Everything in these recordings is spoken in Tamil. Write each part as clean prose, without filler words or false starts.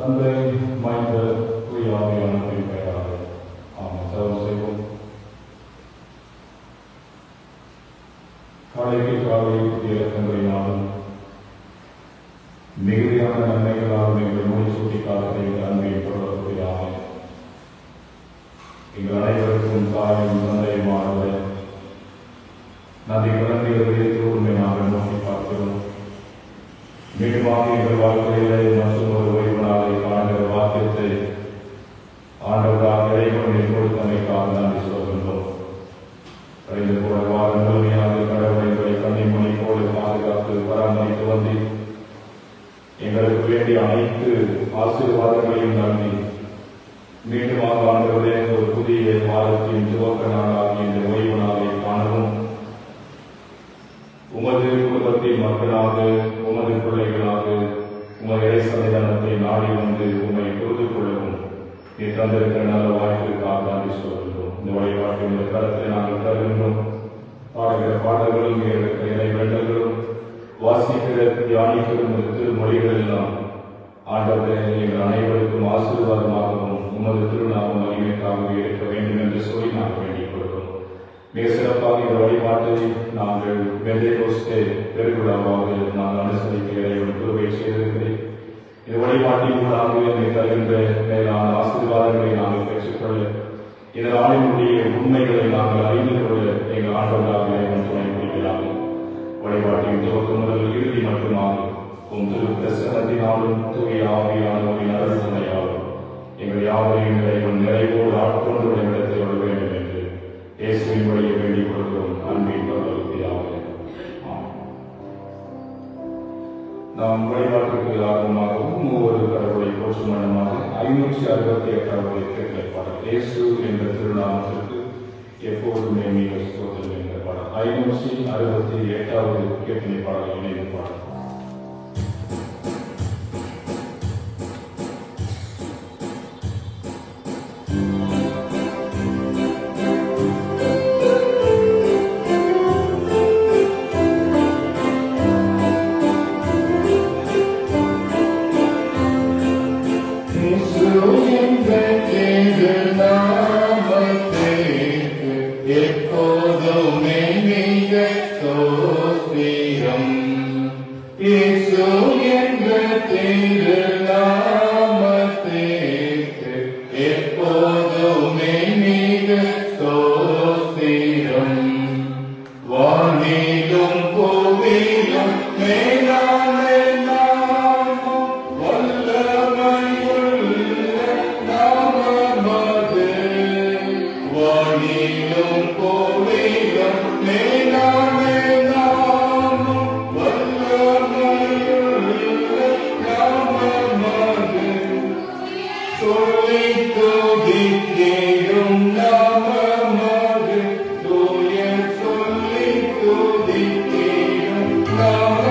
தந்தை மைந்த தூயாவியானவரின் பெயராக ஆமாம் தவறு செய்வோம். காலைக்கு காலை புதிய இலக்கங்களினாலும் மிகுதியான நன்மைகளாலும் எங்கள் நோய் சுட்டி காலத்தை எங்கள் அன்பை தொடர்புடையாக எங்கள் அனைவருக்கும் தாயும் தந்தையுமானவரை நதி கலந்துகளை தூய்மையாக நோக்கி பார்க்கிறோம். மீண்டுமாக எங்கள் வாழ்க்கையிலே மற்றும் ஒரு ஓய்வு நாளை காண்கிற வாக்கியத்தை ஆண்டவராக இறைவனை கொடுத்தமைக்காக நன்றி சொல்கின்றோம். கழிந்து போன வாரம் முழுமையாக கடவுளை கண்ணிமணி போல பாதுகாத்து பராமரித்து வந்து எங்களுக்கு வேண்டிய அனைத்து ஆசீர்வாதங்களையும் நம்பி மீண்டுமாக ஆண்டவரே ஒரு புதிய வாரத்தின் துவக்க நாளாகி இந்த ஓய்வு நாளை காணவும் உமது குடும்பத்தின் மக்களாக உமது பிள்ளைகளாக உமது இறை சன்னிதானத்தை நாடி வந்து உண்மை புரிந்து கொள்ளவும் நீ தந்திருக்கிற நல்ல வாய்ப்பிற்காக நன்றி சொல்கின்றோம். இந்த வழிபாட்டின் கருத்தை நாங்கள் தருகின்றோம். பாடுகிற பாடல்களும் இறை வேண்டல்களும் வாசிக்கிற தியானிக்கும் திருமொழிகள் எல்லாம் ஆண்டவரே எங்கள் அனைவருக்கும் ஆசீர்வாதமாகவும் உமது திருநாமம் மகிமைக்காக இருக்க வேண்டும் என்று சொல்லி நாங்கள் வேண்டிக் கொள்கிறோம். மிக சிறப்பாக இந்த வழிபாட்டை நாங்கள் பெந்தேகோஸ்தே பெருவிழாவாக நாங்கள் அனுசரிக்க இறைவன் கிருபை செய்திருக்கிறேன். இந்த வழிபாட்டின் மூலமாக எங்கள் தருகின்ற மேலான ஆசீர்வாதங்களை நாங்கள் பெற்றுக்கொள்ள இந்த நாளினுடைய உண்மைகளை நாங்கள் அறிந்து கொள்ள எங்கள் ஆண்டவராக இறைவன் துணை புரிகிறார்கள். வழிபாட்டின் துவக்கம் முதல் இறுதி மட்டுமாக திரு பிரசனத்தினாலும் தூய ஆவியானவரின் அருள் துணையாலும் எங்கள் யாவரையும் இறைவன் நிறைவோடு ஆட்கொண்டு இடத்தில் விட வேண்டும் என்று இயேசுவின் வழியை வேண்டிக் கொள்கிறோம். அன்பின் பரவலுக்காக நாம் வழிபாட்டுக்கு ஆர்வமாகவும் ஒவ்வொரு கடவுளை போற்றும் மனமாக 568வது கீர்த்தனை பாடல் இயேசு என்ற திருநாமத்திற்கு எப்போதுமே மிக ஸ்தோத்திரம் என்ற பாடல் 568வது கீர்த்தனை பாடல் இணைந்த பாடல். No.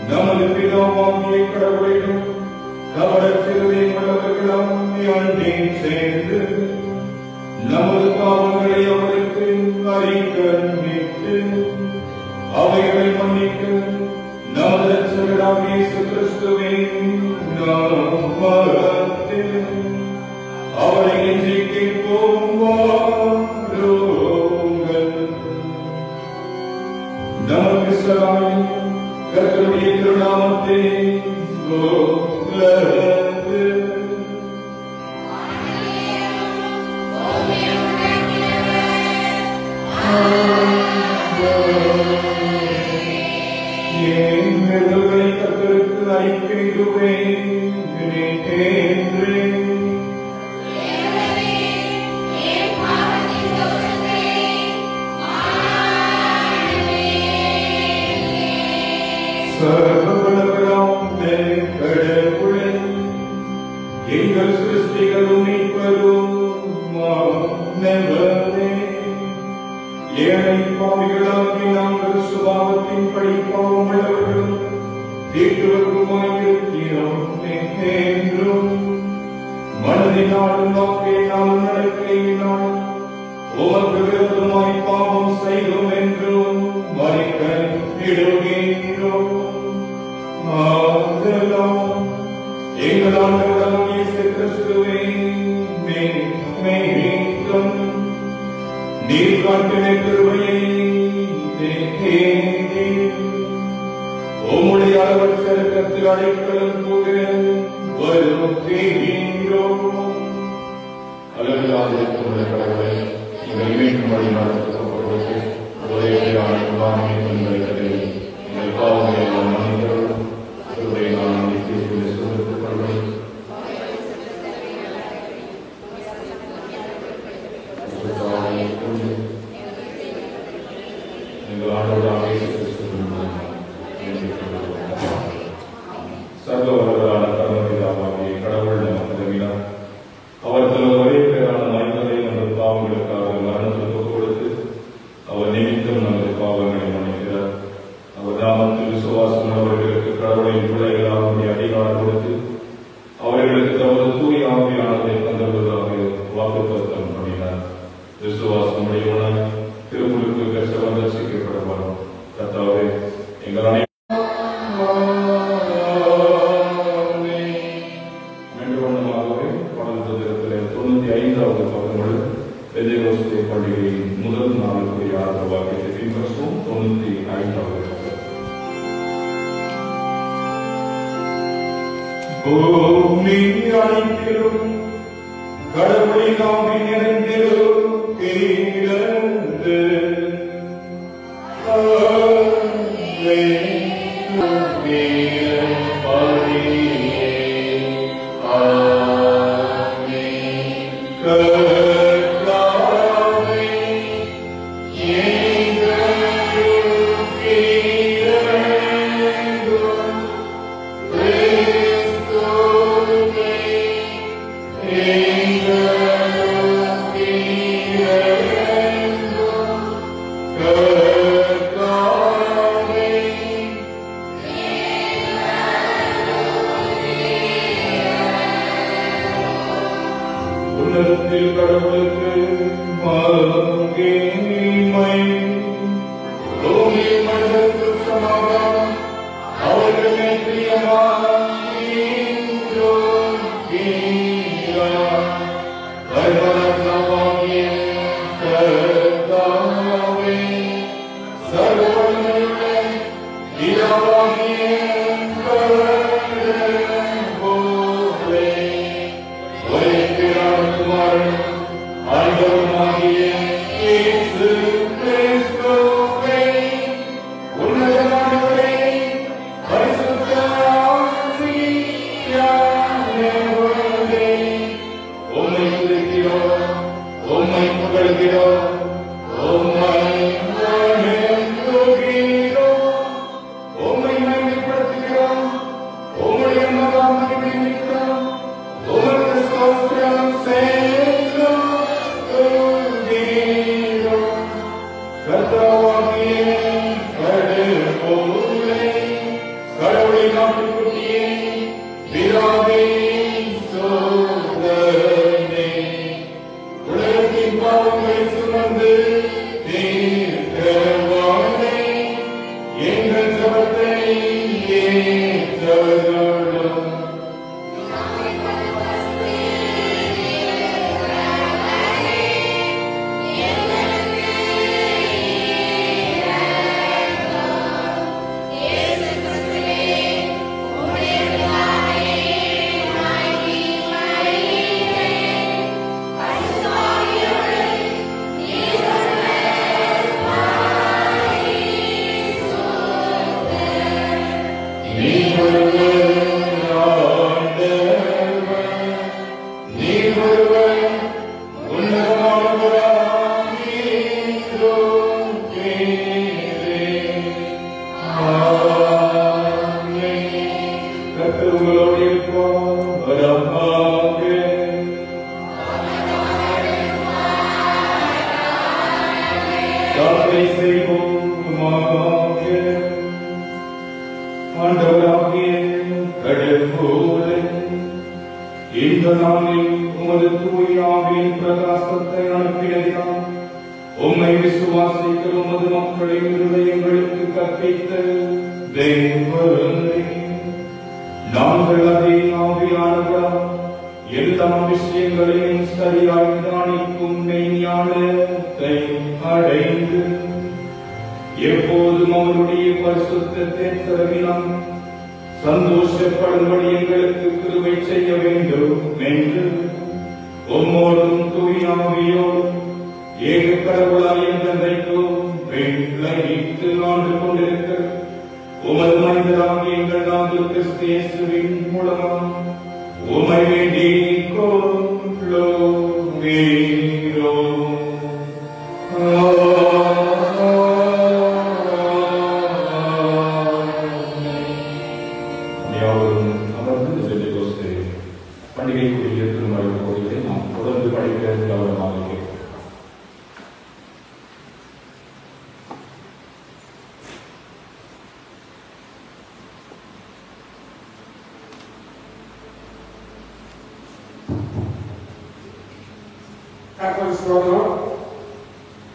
நமது பிதாவாகிய கடவுளையும் கவனச்சிறுதை உள்ளவர்களும் அன்றி சேர்ந்து நமது பாவங்களை அவருக்கு அறிக்கையிட்டு அவைகளை மன்னிக்க நமது இரட்சகராகிய இயேசு கிறிஸ்துவை நாமத்தில் அவரை இன்று கேட்போம் வாருங்கள். நமக்கு சலாயும் கர்த்தருடைய திருநாமத்தை கர்த்தருக்கு அறிக்கையிடுவேன். எங்கள் சிருஷ்டிகளும் மீட்பரும் ஏழை பாவிகளாகி நாங்கள் சுபாவத்தின் படி பாவம் உள்ளவர்களும் தீட்டுவருமாயிருக்கிறோம் என்றும் மனதினாலும் வாக்கினாலும் நடக்கையினால் உமக்கு விரோதமாய் பாவம் செய்தோம் என்றும் மறைக்கிடுகின்றோம். ஆதலால் எங்கள் ஆண்டவராகிய இயேசு கிறிஸ்துவை மீட்கும் நீர் காட்டின கிருபையை உம்முடைய அளவற்ற இரக்கத்தில் அடைக்கலம் புக வருகின்றோம். அளவில்லாத இரக்கமுள்ள கடவுளை எங்கள் மீண்டும் வழி நடத்தப்படுவது ஒரே ஆணையங்களை எங்கள் பாவங்களை எல்லாம் மன்னித்தவர்களும் அவருடைய நாளை தீர்ப்பு சுதந்திரத்துக் கொள்ளும். எங்கள் ஆண்டவராகிய இயேசு கிறிஸ்துவின் சர்வ வல்லவரான பரமபிதாவாகிய கடவுள் நமக்கு உதவினார். அவர் தனது ஒரே பேரான மனிதரை நமது பாவங்களுக்காக மரணத்திற்கு ஒப்புக் கொடுத்து அவர் நிமித்தம் நமது பாவங்களை மன்னிக்கிறார். அவர் நாமத்தில் விசுவாசம் உள்ளவர்களுக்கு கடவுளின் பிள்ளைகளாக அதிகாரம் கொடுத்து அவர்களுக்கு தமது தூய ஆவியானதை தந்துள்ளதாக வாக்குத்தத்தம் பண்ணினார். விசுவாசம் உடையவனாய் திருமுழுக்கு பெற்றவர் ரட்சிக்கப்படுவார். கர்த்தாவே எங்கள் பண்டிகையின் முதல் நாளுக்குரிய ஆரம்ப வாக்கியத்தை பின்பற்றுவோம். 95வது பூமி அனைத்திலும் கடவுளின் ஆவி நிறைந்திருக்கிறது. உன்னதத்தில் கடவுளுக்கு மகிமை, பூமியில் மனிதருக்கு சமாதானம், அவர்கள் மேல் பிரியமாயிருக்கிறார். பரமபிதாவாகிய கர்த்தாவே, சர்வ வல்லமையுள்ள பிதாவாகிய கடவுளே, ஒரே பிதாவான குமாரன் பாவங்களை சுமந்து தீர்த்தவானே, எங்கள் ஜெபத்தை ஏற்றருளும். இந்த நாளில் உமது தூய ஆவியின் பிரகாசத்தை அனுப்பினதினால் உம்மை விசுவாசிக்க உமது மக்களின் இருதயங்களுக்கு கற்பித்த தேவனே, நாங்கள் அதே ஆவியானவரால் எல்லா விஷயங்களையும் சரியாய் தியானிக்கும் மெய்ஞானத்தை அடைந்து எப்போதும் அவருடைய பரிசுத்தத்தை தருவினால் சந்தோஷப்படும்படி எங்களுக்கு கிருபை செய்ய வேண்டும் என்று உம்மோடும் தூய ஆவியோடும் ஏக கடவுளாய் என்றைக்கும் விளைவித்து ஆண்டு கொண்டிருக்க உமது மனிதராகிய எங்கள் நாங்கள் கிறிஸ்து இயேசுவின் மூலமாக உம்மை வேண்டிக் கொள்ளுகிறோம். பண்டிகைக்குரிய திருமண கோரிக்கை நாம் தொடர்ந்து படிக்க கவனமாக இருக்கிறோம்.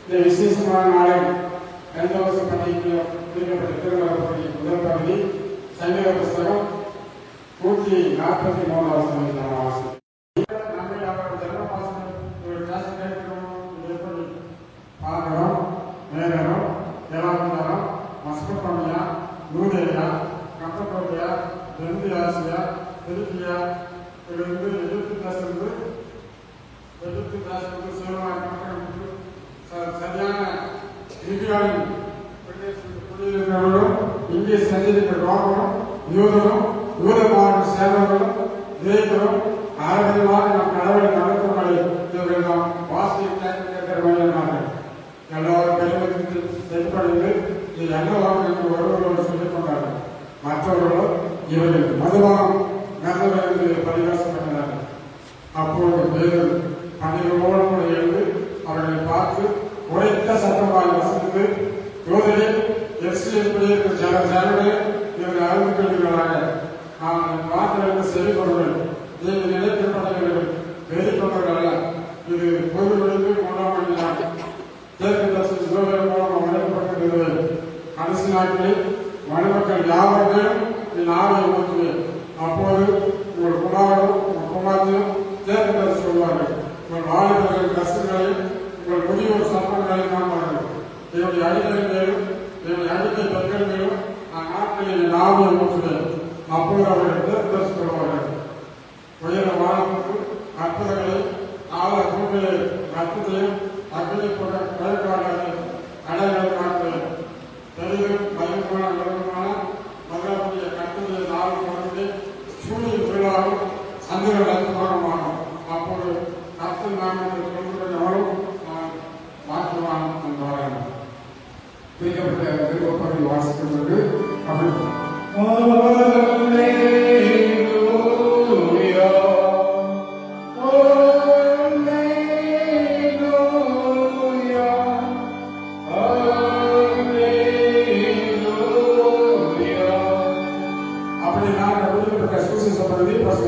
இந்த விசேஷமான நாளில் இரண்டாவது பண்டிகையில் குறிக்கப்பட்ட திருமண கோரிக்கை முதல் பகுதி சங்கீத புஸ்தகம் 143வது சங்கீதம் வாசி. நம்ம அவரோட ஜென்மவாசனை ஒரு கிளாஸ் கேட்கிறோம், எப்படி பார்க்கிறோம், மேலும் தேவாலயம், மஸ்கோட்டோமியா, யூதேயா, கப்படோக்கியா, தெற்கு ஆசியா, தெற்கியா, இருந்து எகிப்து தேசத்திலிருந்து சிவமாக்கு சரியான லிபியாவின் குடியிருக்கிறவர்களும் இங்கே சந்திருக்கிற ரோமரும் யூதரும் யூதமாக சேர்ந்தவர்களும் கிரேக்கரும் ஆரோக்கியமாக நம் கடவுளை நடத்தும்படி இவர்கள் நாம் வாசிக்க கேட்கிறார்கள். எல்லாரும் பெருமத்தில் செயல்படுவது இது என்னவாக என்று ஒருவரோடு சொல்லிக் கொண்டார்கள். மற்றவர்களோ இவர்கள் மதுவாகம் நல்லவர் என்று பரிகாசப்பட்டார்கள். அப்போது பேர் 12 கூட எழுந்து அவர்களை பார்த்து உரைத்த சத்தமாய் வசந்து, யோதரே, எருசலேமில் குடியிருக்கிற ஜனங்களே, இவர்கள் அறிந்து கொள்கிறார்கள். நான் வார்த்தைகளுக்கு செவி கொள்வேன். நீங்கள் நிலைக்கப்பட்டவர்கள் வெளிக்கொண்டவர்கள் அல்ல. இது பொது விளைவு மூலமாக தேர்தல் தரிசன யோகர் மூலம் வழங்கப்பட்டிருக்கிறது. கடைசி நாட்களில் மனுமக்கள் யாவரையும் என் ஆவியை ஊற்றுவேன். அப்போது உங்கள் குமாரரும் உங்கள் குமாரத்தையும் தேர்தல் தரிசி சொல்வார்கள். உங்கள் வாலிபர்கள் கஷ்டங்களையும் உங்கள் முதியோர் சம்பளங்களையும் காண்பார்கள். என்னுடைய அடிமைகள் மேலும் என்னுடைய அடிமை பெண்கள் மேலும் நான் நாட்களில் என் ஆவியை ஊற்றுவேன். அப்போது அவர்கள் தேர்தல் சொல்வார்கள். உயர வானத்துக்கு அற்புதங்களை ஆழ பூமியை அற்புதையும் அக்னி போன்ற பயன்பாடுகளை அடைகளை காட்டுவேன். பெரிதும் பயங்கரமான விருப்பமான மகாபுரிய கட்டுரை நாள் பொருளை சூரியன் விழாவும் சந்திரன் அற்புதமாகும். அப்போது கத்து நாமத்தில் சொல்கிறவரும் மாற்றுவான் என்றார்கள். பிரிக்கப்பட்ட விருப்பப்படி வாசிக்கிறது. அப்படி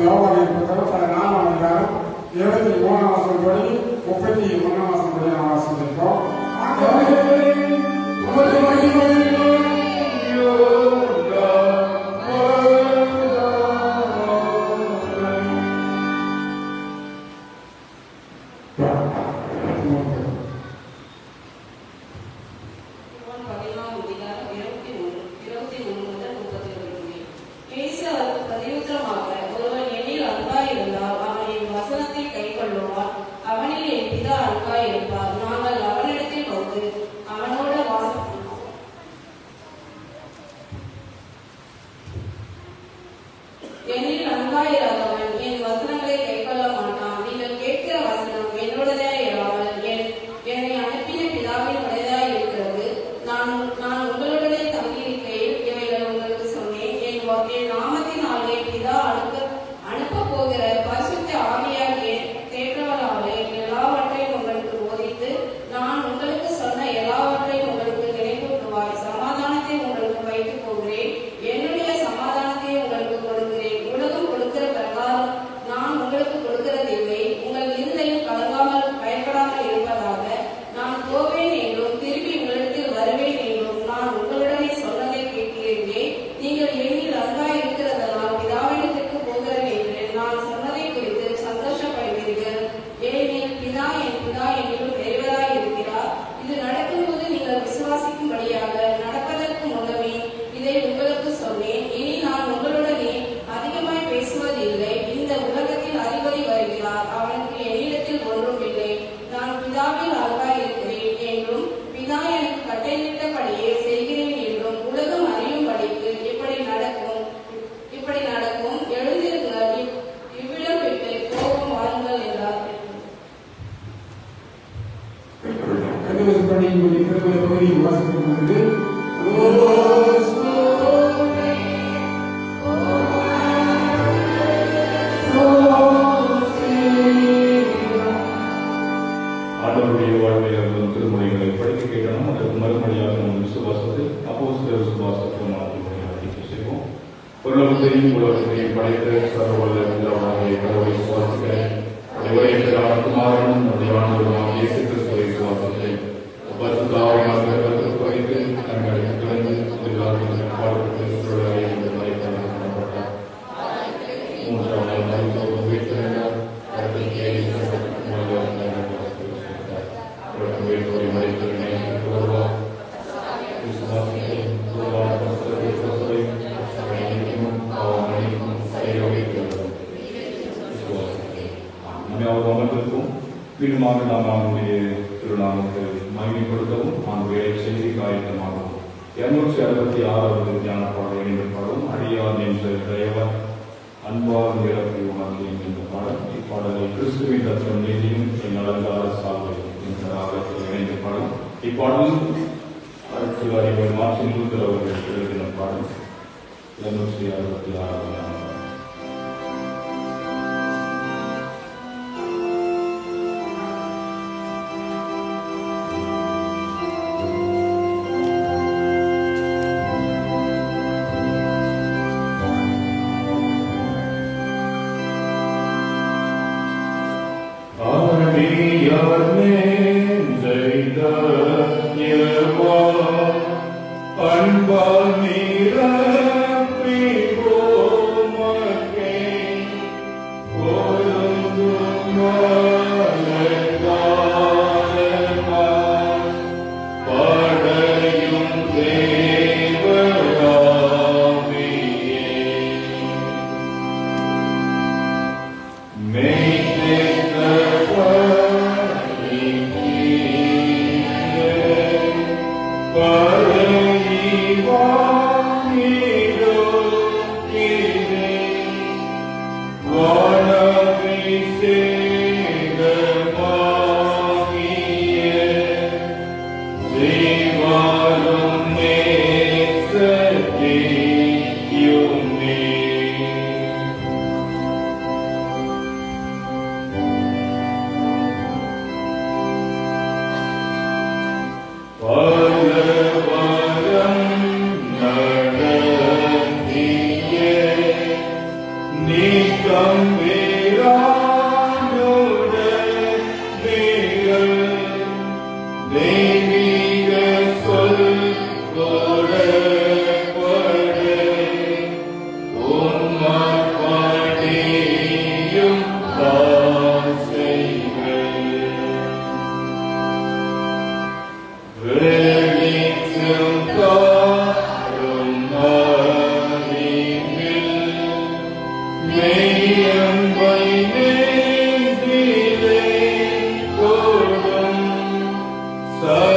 யோகாவின் புத்தகம் 4ஆம் அதிகாரம் 23ஆம் வசனம் தொடங்கி 31ஆம் பெந்தகோஸ்து பண்டிகையினுடைய திருமலை பகுதியை வாசிக்கும் பொழுது ஆண்டவருடைய வாழ்வில் இருந்தும் திருமொழிகளை படிக்க கேட்கணும். அதற்கு மறுமொழியாக நம் விசுவாசத்தை அப்போஸ்தலர் விசுவாசத்தை மாற்றி செய்வோம். உலகத்தையும் படைத்த சர்வவல்ல பிதாவாகிய கடவுளை விசுவாசிக்கிறேன். உடைய குமாரனும் நம்முடைய ஆண்டவருமாகிய இயேசு கிறிஸ்துவை விசுவாசிக்கிறேன். பரிசுத்த ஆவியானவரை கருத்தில் வைத்து தங்களுக்கு கிடந்து எதிர்காலத்தில் பாடுபட்டு மறைக்கப்பட்டார். மூன்றாம் நாள் மருத்துவம் உயிர்த்தெழுந்தார். கருத்தில் கேள்வி வேட்புரை மறைத்தவர்களை வருவார். விசுவாசத்தை அமர்ந்திருக்கும் மீண்டுமாக நாம் அவனுடைய திருநாமத்தை மகிமைப்படுத்தவும் அவனுடைய செய்தி காயத்தமாகவும் 266வது தியான பாடல் என்ற பாடலும் அடியார் என்ற தயவர் அன்பார் நிரப்பி உணர்ந்தேன் என்ற பாடல். இப்பாடலை கிறிஸ்துவின் தத்துவம் நீதியும் என் அலங்கார சால்வை என்ற ஆகத்தில் இணைந்த பாடல். இப்பாடலும் அடுத்த அறிவர் மார்ச்சின் லூத்தர் அவர்கள் எழுதின பாடல் 266வது. So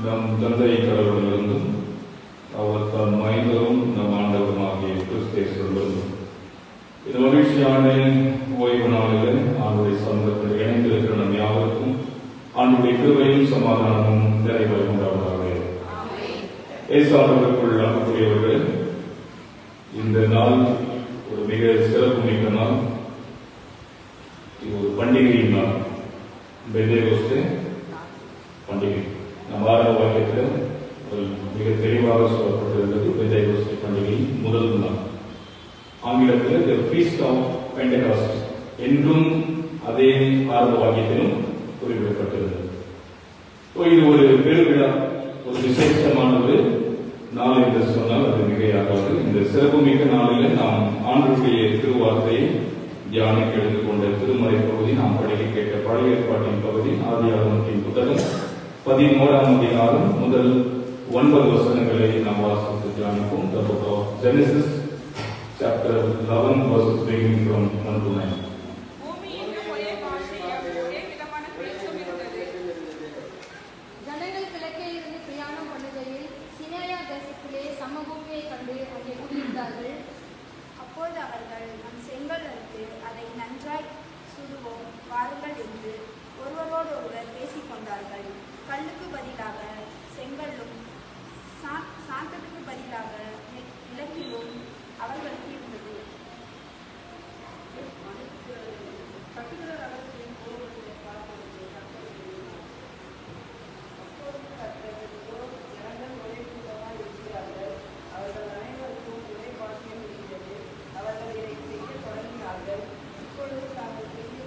நம் தந்தை கடவுளிலிருந்தும் அவர் தன் மைந்தரும் நம் ஆண்டவருமாகிய கிறிஸ்தேசரிலிருந்தும் இந்த மகிழ்ச்சியான ஓய்வு நாளில் ஆண்டுடைய சமூகத்தில் இணைந்திருக்கிற நம் யாவருக்கும் ஆண்டுடைய கிருபையும் சமாதானமும் நிறைவாய் உண்டாவதாக. ஏசாண்டவருக்குள் அன்புக்குரியவர்கள், இந்த நாள் ஒரு மிக சிறப்பு மிக்க நாள். இது ஒரு பண்டிகையின் நாள், பெந்தேகோஸ்தே பண்டிகை. நம் ஆரம்ப வாக்கியத்தில் மிக தெளிவாக சொல்லப்பட்டிருந்தது. பெந்தேகோஸ்தே பண்டிகை முதல் நாள். ஆங்கிலத்தில் the feast of Pentecost என்றும் அதே ஆரம்ப வாக்கியத்திலும் குறிப்பிடப்பட்டிருந்தது. இது ஒரு பெருவிழா, ஒரு விசேஷமான ஒரு நாள் என்று சொன்னால் அது மிகையாகாது. இந்த சிறப்புமிக்க நாளில் நாம் ஆண்டவருடைய திருவார்த்தையை தியானிக்க எடுத்துக்கொண்ட திருமறை பகுதி, நாம் படிக்க கேட்ட பழைய ஏற்பாட்டின் பகுதி ஆதியாகமத்தின் புத்தகம் 11ஆம் அதிகாரம் முதல் 9 வசனங்களை நாம் வாசித்து தியானிப்போம். The book of Genesis chapter 11 verses beginning from 1 to 9. ஜனங்கள் கிழக்கே இருந்து பிரயாணம் பண்ணுகையில் சினேயா தேசத்திலே சமபூமியை கண்டு அங்கே குடியிருந்தார்கள். அப்போது அவர்கள், நம் செங்கல் அறுத்து அதை நன்றாய் சுடுவோம் வாருங்கள் என்று ஒருவரோடு ஒருவர் பேசிக் கொண்டார்கள். கல்லுக்கு பதிலாக செங்கல்லும் சாந்தத்துக்கு பதிலாக நிலக்கிலும் அவர்களுக்கு இருந்தது. கட்டுகிறவர் அவர்களின் கோபத்தை பார்ப்பதற்கு ஜனங்கள் ஒரே கூட்டமாக இருக்கிறார்கள். அவர்கள் அனைவருக்கும் ஒரே பாக்கியம் இருக்கிறது. அவர்கள் இதை செய்ய தொடங்கினார்கள். இப்பொழுது தாங்கள் செய்ய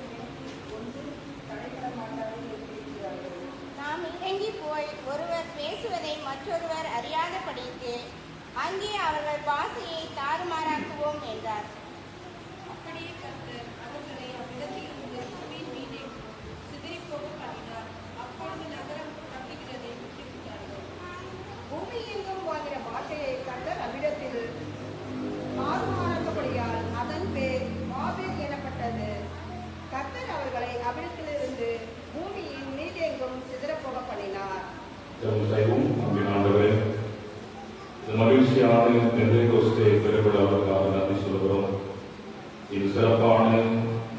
ஒன்றும் தடைபட மாட்டார்கள் இருக்கிறார்கள். நாம் இறங்கி போய் ஒருவர் பேசுவதை மற்றொருவர் அறியாதபடிக்கு அங்கே அவர்கள் பாஷையை தாறுமாறாக்குவோம் என்றார். அப்படியே கர்த்தர் அவர்களை அவ்விடத்தில் இருந்து பூமியின் மீதே சிதறிப்போக பண்ணினார். அப்பொழுது நகரம் கட்டுகிறதை விட்டுவிட்டார்கள். பூமி எங்கும் வாழ்கிற பாஷையை கர்த்தர் அவ்விடத்தில் தாறுமாறாக்கப்படியால் அதன் பேர் பாபேல் எனப்பட்டது. கர்த்தர் அவர்களை அவ்விடத்திலிருந்து பூமியின் மீதெங்கும் சிதறப்போக பண்ணினார். மகிழ்ச்சியான பெந்தேகோஸ்தே பெருவிழாவுக்காக நன்றி சொல்கிறோம். இது சிறப்பான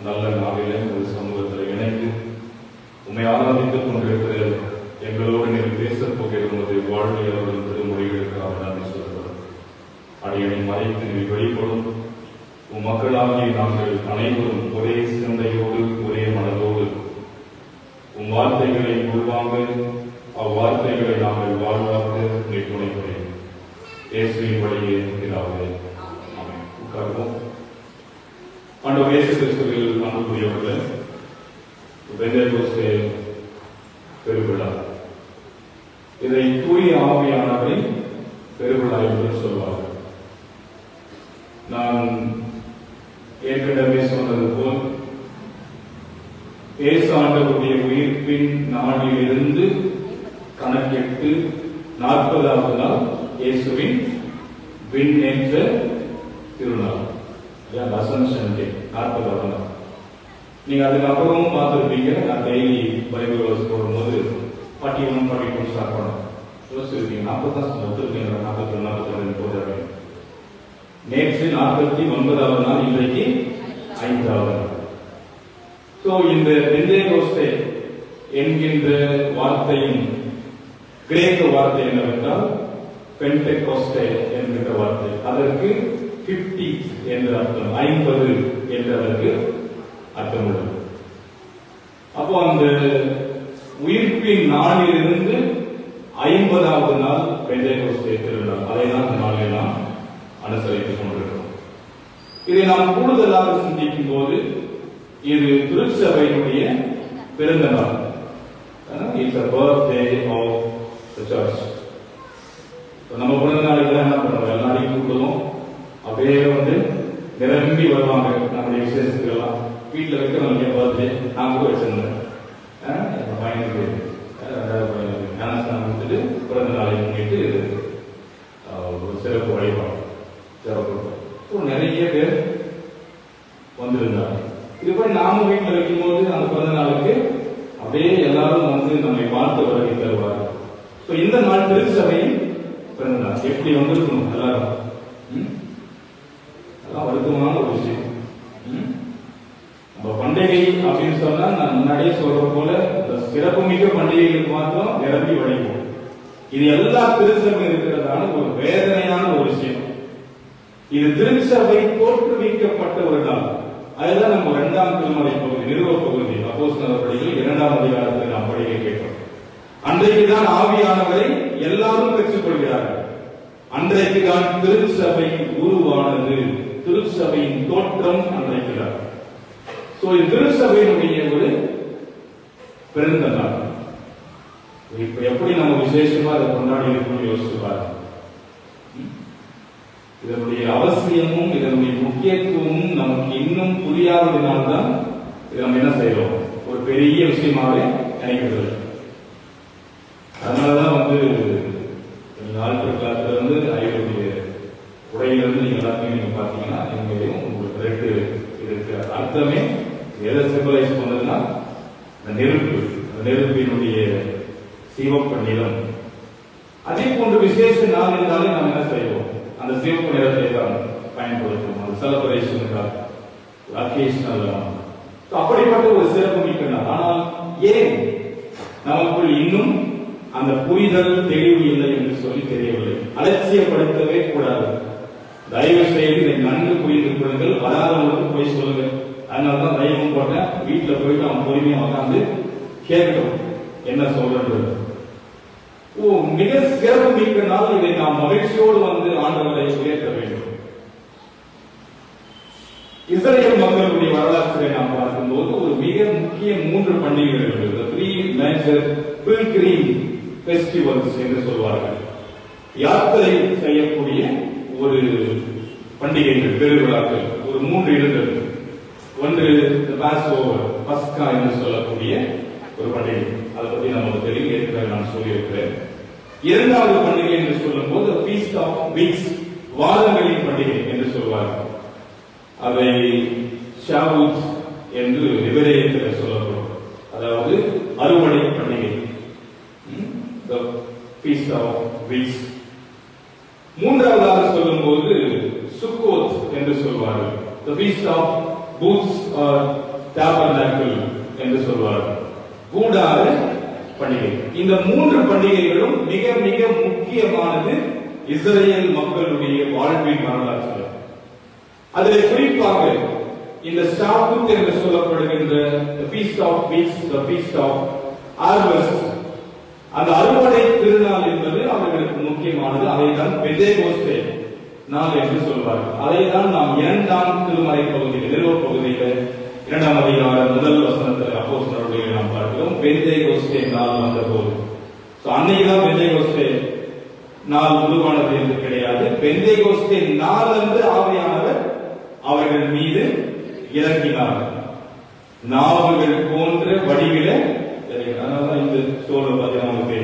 நல்ல நாளிலே ஒரு சமூகத்தில் இணைந்து உண்மை ஆராதித்துக் கொண்டிருக்கிற எங்களோடு நீங்கள் பேசப் போகிற உமது வாழ்வியலோடு திருமொழிகளுக்காக நன்றி சொல்கிறோம். அடியனை மறைத்து நீ வெளிப்படும் உம் மக்களாகிய நாங்கள் அனைவரும் ஒரே சிந்தையோடு ஒரே மனதோடு உம் வார்த்தைகளை உள்வாங்க, அவ்வார்த்தைகளை நாங்கள் வாழ்வாக்க நீ துணை புரியும். இயேசுவின் வழியே பிதாவே, ஆமென். உட்கார்வோம். ஆண்டவர் இயேசு கிறிஸ்துவில் அன்புக்குரியவர்களே, பெந்தேகோஸ்தே பெருவிழா, இதை தூய ஆவியானவரை பெருவிழா என்று சொல்வார்கள். நான் ஏற்கனவே சொன்னது போல் இயேசு ஆண்டவருடைய உயிர்ப்பின் நாளிலிருந்து கணக்கிட்டு 40வது நாள் இயேசுவின் விண்ணேற்ற திருநாள், அசென்ஷன் டே, 40வது நாள். நீங்க அதுக்கப்புறமும் பார்த்துருப்பீங்க. நான் டெய்லி பைபிள் வர்ஸ் போடும்போது 41, 42 ஸ்டார்ட் பண்ணேன். யோசிச்சிருக்கீங்க, 40 தான் சொல்லிருக்கீங்க, 41, 42 போடுறாங்க. நேற்று 49வது நாள், இன்றைக்கு 5வது நாள். இந்த பெந்தேகோஸ்தே என்கின்ற வார்த்தையின் கிரேக்க வார்த்தை என்னவென்றால் பென்டெகோஸ்தே என்கின்ற வார்த்தை. அதற்கு 50 என்ற அர்த்தம், 50 என்ற அதற்கு அர்த்தம் உள்ளது. அப்போ அந்த உயிர்ப்பின் நாளிலிருந்து 50வது நாள் பெந்தேகோஸ்தே திருநாள். அதை தான் இந்த நாளில் நாம் அனுசரித்துக் கொண்டிருக்கிறோம். இதை நாம் கூடுதலாக சிந்திக்கும் போது இது திருச்சபையினுடைய பிறந்த நாள். It's a birthday of the church. நம்ம பிறந்த நாளைக்கு என்ன பண்ணுவோம்? எல்லாரையும் கூப்பிடுவோம். அப்படியே நிரம்பி வருவாங்க நம்முடைய விசேஷத்துக்கு எல்லாம். வீட்டில் வைக்கிறவங்க பர்த்டே நான் கூட வச்சிருந்தேன். என் பையனுக்கு 2வது பையனுக்கு ஞானஸ்தானம் கொடுத்துட்டு பிறந்த நாளை முன்னிட்டு ஒரு சிறப்பு வழிபாடு சிறப்பு நிறைய பேர் வந்திருந்தாங்க. இது போய் நாம வீட்டில் வைக்கும் போது அந்த பிறந்த நாளுக்கு அப்படியே எல்லாரும் நம்மை வாழ்த்து வரவேற்று தருவார்கள். இந்த நாள் திருச்சபையின் பிறந்த நாள். எப்படி வந்திருக்கணும் எல்லாரும்? அதெல்லாம் வருத்தமான ஒரு விஷயம். நம்ம பண்டிகை அப்படின்னு சொன்னா நான் முன்னாடியே சொல்ற போல சிறப்புமிக்க பண்டிகைகளுக்கு மாத்திரம் நிரம்பி வழிபோம். இது எல்லா திருச்சபை இருக்கிறதான ஒரு வேதனையான ஒரு விஷயம். இது திருச்சபை தோற்றுவிக்கப்பட்ட ஒரு நாள். அதுதான் நம்ம 2ஆம் திருமறை பகுதி, நிறுவ பகுதி, அப்போஸ்தலர்கள் 2ஆம் அதிகாரத்தில் நாம் படிக்க கேட்டோம். அன்றைக்குதான் ஆவியானவரை எல்லாரும் பெற்றுக் கொள்கிறார்கள். அன்றைக்குதான் திருச்சபை உருவானது. திருச்சபையின் தோற்றம் அன்றைக்குதான். திருச்சபையினுடைய ஒரு பிறந்த நாள். இப்ப எப்படி நம்ம விசேஷமா அதை கொண்டாடி இருக்கணும்னு யோசிச்சு பாருங்க. இதனுடைய அவசியமும் இதனுடைய முக்கியத்துவமும் நமக்கு இன்னும் புரியாததினால்தான் இதை நம்ம என்ன செய்யறோம், ஒரு பெரிய விஷயமாவே நினைக்கிறது. அதனாலதான் ஆல்டர் கிளாஸ்ல இருந்து ஐவருடைய உடையிலிருந்து நீங்க எல்லாத்தையும் நீங்க பாத்தீங்கன்னா எங்கேயும் உங்களுக்கு ரெண்டு இருக்கு. அர்த்தமே எதை சிம்பலைஸ் பண்ணதுன்னா நெருப்பு, நெருப்பினுடைய சிவப்பு நிறம். அதே போன்ற விசேஷ நாள் இருந்தாலே நாம் என்ன செய்வோம், அந்த சிவப்பு நிறத்தை தான் பயன்படுத்தும். அது செலிப்ரேஷனுக்காக, அக்கேஷனல். அப்படிப்பட்ட ஒரு சிறப்பு மிக்க நாள். ஆனால் ஏன் நமக்குள் இன்னும் அந்த புரிதல் தெளிவு இல்லை என்று சொல்லி தெரியவில்லை. அலட்சியப்படுத்தவே கூடாது. தயவு செய்து இதை நன்கு புரிந்து கொள்ளுங்கள். வராதவங்களுக்கு போய் சொல்லுங்க. அதனாலதான் தெய்வம் போட்டேன். வீட்டுல போயிட்டு அவன் பொறுமையா உட்காந்து கேட்கணும் என்ன சொல்றது. மிக சிறப்பு மிக்க நாள். இதை நாம் மகிழ்ச்சியோடு ஆண்டவரை உயர்த்த வேண்டும். இஸ்ரேல் மக்களுடைய வரலாற்றை நாம் பார்க்கும்போது ஒரு மிக முக்கிய 3 பண்டிகைகள் இருக்கிறது. 3 மேஜர் பில்கிரிம் ஃபெஸ்டிவல்ஸ் என்று சொல்வார்கள். யாத்திரை செய்யக்கூடிய ஒரு பண்டிகைகள், பெருவிழாக்கள் ஒரு 3 இருந்தது. ஒன்று பாஸ்ஓவர், பஸ்கா என்று சொல்லக்கூடிய ஒரு பண்டிகை. அதை பற்றி நமக்கு தெரியும், ஏற்கனவே நான் சொல்லியிருக்கிறேன். 2வது பண்டிகை என்று சொல்லும் போது ஃபீஸ்ட் ஆஃப் வீக்ஸ், வாரங்களின் பண்டிகை என்று சொல்வார்கள். அதை ஷாவுத் என்று எபிரேயத்தில் சொல்லப்படும். அதாவது அறுவடை பண்டிகை, ஃபீஸ்ட் ஆஃப் வீக்ஸ். 3வதாக சொல்லும் போது சுக்கோத் என்று சொல்வார்கள். the feast of booths or tabernacle என்று சொல்வார்கள். கூடார பண்டிகை. இந்த 3 பண்டிகைகளும் மிக மிக முக்கியமானது இஸ்ரேல் மக்களுடைய வாழ்வின் வரலாற்று. அதில் குறிப்பாக இந்த ஷாபுத் என்று சொல்லப்படுகின்ற the feast of weeks, the feast of harvest, அந்த அறுவடை திருநாள் என்பது அவர்களுக்கு முக்கியமானது. அதைதான் பெந்தேகோஸ்தே நாள் என்று சொல்வார்கள். அதைதான் நாம் 2ஆம் திருமறை பகுதியில், நிறுவ பகுதியில் 2ஆம் அதிகாரம் 1 வசனத்தில் அப்போஸ்தலருடைய நாம் பார்க்கிறோம். பெந்தேகோஸ்தே நாள் வந்தபோது, அன்னைக்குதான் பெந்தேகோஸ்தே நாள் உருவானது என்று கிடையாது. பெந்தேகோஸ்தே நாள் அன்று ஆவியானவர் அவர்கள் மீது இறங்கினார். நாவுகள் போன்ற வடிவில, அதனால இந்த ஸ்டோர்ல பார்த்தீங்கன்னா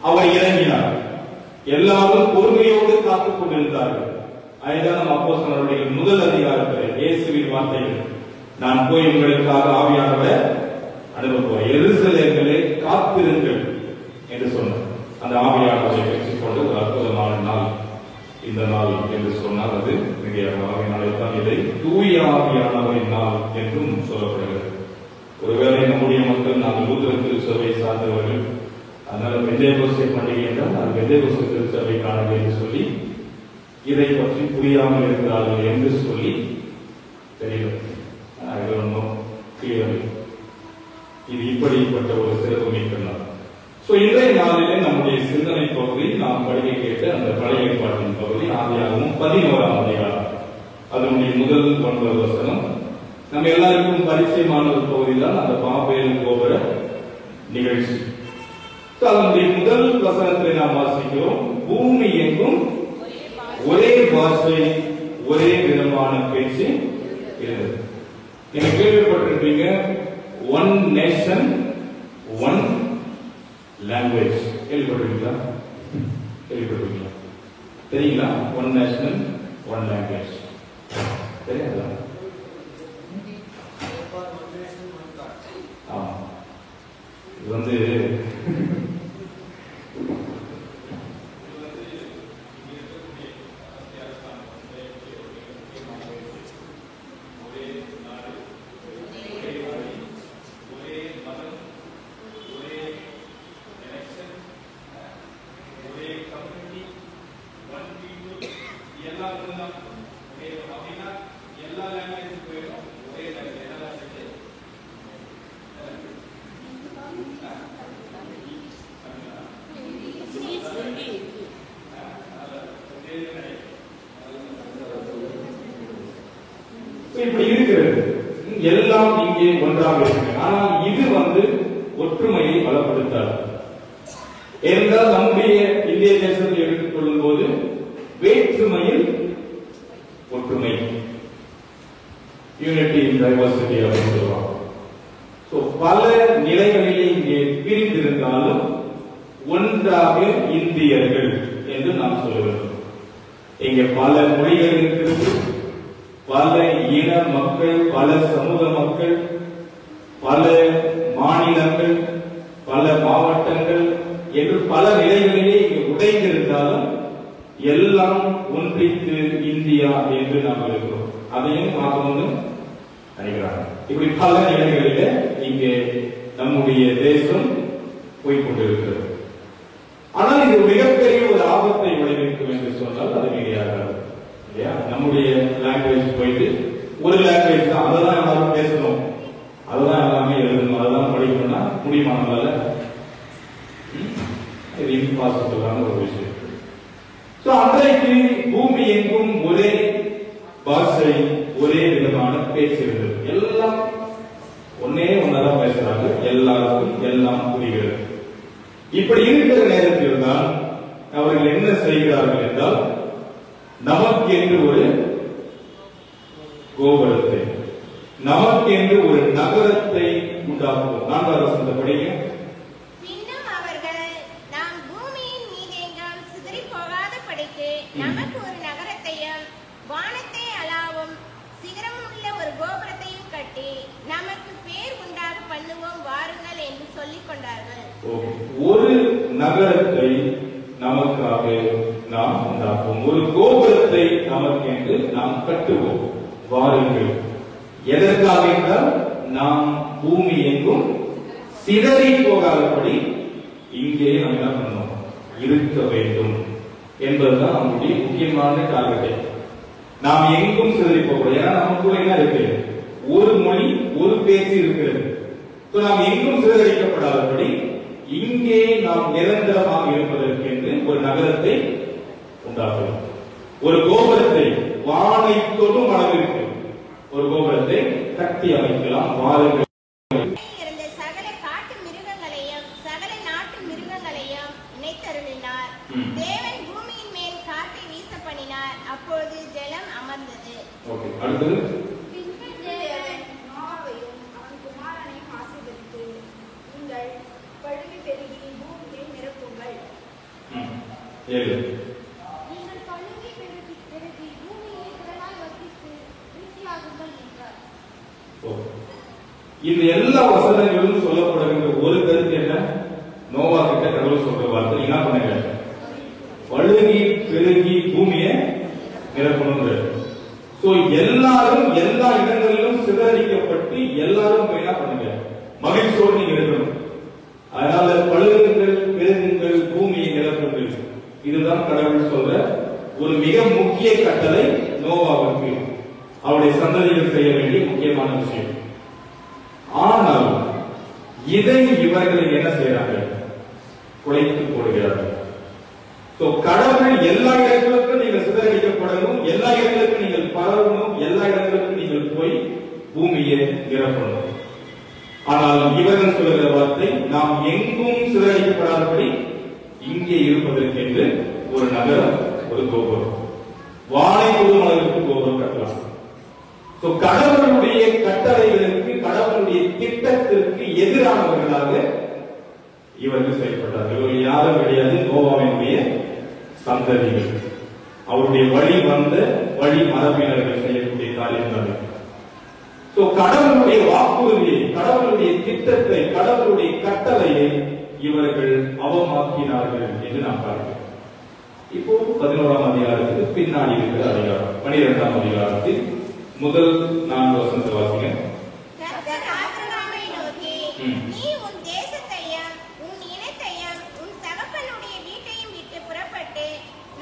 அவர் இறங்கினார். எல்லாரும் பொறுமையோடு காத்துக் கொண்டிருந்தார்கள். அதுதான் அப்போஸ்தலருடைய 1 அதிகாரத்தில் இயேசுவின் வார்த்தைகள், நான் போய் உங்களுக்காக ஆவியானவர் அனுப்புவேன், எருசலேமிலே காத்திருங்கள் என்று சொன்னார். அந்த ஆவியானவரை பெற்றுக்கொண்டு ஒரு அற்புதமான நாள் இந்த நாள் என்று சொன்னால் அது மிகையாகத்தான் இதை தூய ஆவியானவரின் நாள் என்றும் சொல்லப்படுகிறது. ஒருவேளை நம்முடைய மக்கள் நாம் லூத்தர் திருச்சபை சார்ந்தவர்கள், அதனால பெந்தேகோஸ்தே பண்டிகை என்றால் அது பெந்தேகோஸ்தே திருச்சபைக்கானது என்று சொல்லி இதை பற்றி புரியாமல் இருக்கிறார்கள் என்று சொல்லி தெரியல. இது இப்படிப்பட்ட ஒரு சிறப்பு மிக்க நாள். இன்றைய நாளிலே நம்முடைய சிந்தனை பகுதி, நாம் படிக்க கேட்ட அந்த பழைய ஏற்பாட்டின் பகுதி ஆதியாகமம் 11ஆம் அதிகாரம், அதனுடைய முதல் 9 வசனம். நம்ம எல்லாருக்கும் பரிச்சயமான ஒரு பகுதி தான் அந்த பாபேல் கோபுர நிகழ்ச்சி. அதனுடைய முதல் வசனத்தை நாம் வாசிக்கிறோம். பூமி எங்கும் ஒரே பாஷை, ஒரே விதமான பேச்சு இருந்தது. நீங்க கேள்விப்பட்டிருப்பீங்க, ஒன் நேஷன் ஒன் லாங்குவேஜ். கேள்விப்பட்டிருக்கீங்களா? கேள்விப்பட்டிருக்கீங்களா? தெரியுங்களா? ஒன் நேஷனல் ஒன் லாங்குவேஜ் தெரியாதா? இது இப்படி இருக்கிறது. எல்லாம் இங்கே ஒன்றாக இருக்கு. ஆனால் இது ஒற்றுமையை பலப்படுத்தாது. என்றால் நம்முடைய இந்திய தேசத்தை எடுத்துக் கொள்ளும் போது வேற்றுமையில் ஒற்றுமை, யூனிட்டி இன் டைவர்சிட்டி அப்படின்னு சொல்லுவாங்க. பல நிலைகளிலே இங்கே பிரிந்திருந்தாலும் ஒன்றாக இந்தியர்கள் என்று நாம் சொல்ல வேண்டும். இங்கே பல மொழிகள் இருக்கிறது, பல இன மக்கள், பல சமூக மக்கள், பல மாநிலங்கள், பல மாவட்டங்கள் என்று பல நிலைகளிலே இங்கே உடைந்திருந்தாலும் எல்லாம் ஒன்றித்து இந்தியா என்று நாம் இருக்கிறோம். அதையும் பார்க்கணும் நினைக்கிறாங்க. இப்படி பல நிலைகளிலே இங்கே நம்முடைய தேசம் போய்கொண்டிருக்கிறது. ஆனால் இது மிகப்பெரிய ஒரு ஆபத்தை விளைவிக்கும் என்று சொன்னால் அது மிகையாகாது. இல்லையா? நம்முடைய லாங்குவேஜ் போயிட்டு ஒரு லாங்குவேஜ் தான், அதெல்லாம் எல்லாரும் பேசணும், அதெல்லாம் எல்லாமே எழுதணும், அதெல்லாம் படிக்கணும்னா முடியுமா நம்மளால? இது இம்பாசிபிளான ஒரு விஷயம். அன்றைக்கு பூமி எங்கும் ஒரே பாஷை, ஒரே விதமான பேச்சு இருந்தது. எல்லாம் ஒன்னே ஒன்னதான் பேசுறாங்க, எல்லாருக்கும் எல்லாம் புரிகிறது. இப்படி இருக்கிற நேரத்தில் தான் அவர்கள் என்ன செய்கிறார்கள் என்றால், நமக்கு என்று ஒரு கோபுரத்தை, நமக்கு என்று ஒரு நகரத்தை உண்டாக்குவோம். 4வது வசனத்தை படிங்க. பின்னும் அவர்கள் நாம் பூமியின் மீதெங்கும் சிதறி போகாத படிக்கு நமக்கு ஒரு நகரத்தையும் வானத்தை அளாவும் சிகரமுள்ள ஒரு கோபுரத்தையும் கட்டி நமக்கு பேர் உண்டாக பண்ணுவோம் வாருங்கள் என்று சொல்லிக் கொண்டார்கள். ஒரு நகரத்தை நமக்காக நாம் உண்டாக்குவோம், ஒரு கோபுரத்தை நமக்கு என்று நாம் கட்டுவோம், வாருங்கள். எதற்காக என்றால், நாம் பூமி எங்கும் சிதறி போகாதபடி இங்கே நாம் என்ன பண்ணணும், இருக்க வேண்டும் என்பதுதான் நம்முடைய முக்கியமான டார்கெட். நாம் எங்கும் சிதறி போகக்கூடாது. ஏன்னா நமக்குள்ள என்ன இருக்கு, ஒரு மொழி, ஒரு பேச்சு இருக்கிறது. நாம் எங்கும் சிதறடிக்கப்படாதபடி இங்கே நாம் நிரந்தரமாக இருப்பதற்கு என்று ஒரு நகரத்தை உண்டாக்குவோம், ஒரு கோபுரத்தை, வானை தொடும் அளவிற்கு ஒரு கோபுரத்தை கட்டி அமைக்கலாம், வாருங்கள். இருந்த சகல காட்டு மிருகங்களையும் சகல நாட்டு மிருகங்களையும் இணைத்தருளினார். தேவன் பூமியின் மேல் காற்றை வீச பண்ணினார், அப்பொழுது ஜலம் அமர்ந்தது. அடுத்தது, பின்பு தேவன் நோவாவையும் அவன் குமாரனையும் ஆசீர்வதித்து, நீங்கள் பழுகி பெருகி பூமியை நிரப்புங்கள். நீங்கள் பழுகி பெருகி பூமியை திரளாய் வர்த்தித்து விருத்தியாகுங்கள் என்றார். இந்த எல்லா வசனங்களும் சொல்லப்படுகின்ற ஒரு கருத்து என்ன, நோவா கிட்ட கடவுள் சொல்ற வார்த்தை, என்ன பண்ணுங்க, பழுகி பெருகி பூமியை நிரப்பணும். எல்லாரும் எல்லா இடங்களிலும் சிதறடிக்கப்பட்டு எல்லாரும் என்ன பண்ணுங்க, மகிழ்ச்சியோடு நீங்க இருக்கணும். அதனால பழுகுங்கள், பெருகுங்கள், பூமியை நிரப்புங்கள். இதுதான் கடவுள் சொல்ற ஒரு மிக முக்கிய கட்டளை நோவாவுக்கு, அவருடைய சந்ததிகள் செய்ய வேண்டிய முக்கியமான விஷயம். ஆனால் இதை இவர்கள் என்ன செய்யறாங்க, குலைத்து போடுகிறார்கள். கடவுள் எல்லா இடங்களுக்கும் நீங்கள் சிதறடிக்கப்படணும், எல்லா இடங்களுக்கும் நீங்கள் பரவணும், எல்லா இடங்களுக்கும் நீங்கள் போய் பூமியை நிரப்பணும். ஆனால் இவர்கள் சொல்லுகிற வார்த்தை, நாம் எங்கும் சிதறடிக்கப்படாதபடி இங்கே இருப்பதற்கென்று ஒரு நகரம், ஒரு கோபுரம், வானை தொடும் அளவிற்கு கோபுரம் கட்டலாம். கடவுளுடைய கட்டளைகளுக்கு, கடவுளுடைய திட்டத்திற்கு எதிரானவர்களாக இவர்கள் செயல்பட்டார்கள். இவர்கள் யாரும் கிடையாது, நோவாவினுடைய சந்ததிகள், அவருடைய வழி வந்த வழி மரபினர்கள் செய்யக்கூடிய காரியங்கள். கடவுளுடைய வாக்குறுதியை, கடவுளுடைய திட்டத்தை, கடவுளுடைய கட்டளையை இவர்கள் அவமாக்கினார்கள் என்று நாம் பார்க்கிறோம். இப்போ 11ஆம் அதிகாரத்துக்கு பின்னாடி இருக்கிற அதிகாரம் 12ஆம் அதிகாரத்தில் முதல் 4 வசனத்தை வாசிங்க. கர்த்தர் ஆபிரகாமை நோக்கி, நீ உன் தேசத்தையும் உன் இனத்தையும் உன் தகப்பனுடைய வீட்டையும் விட்டு புறப்பட்டு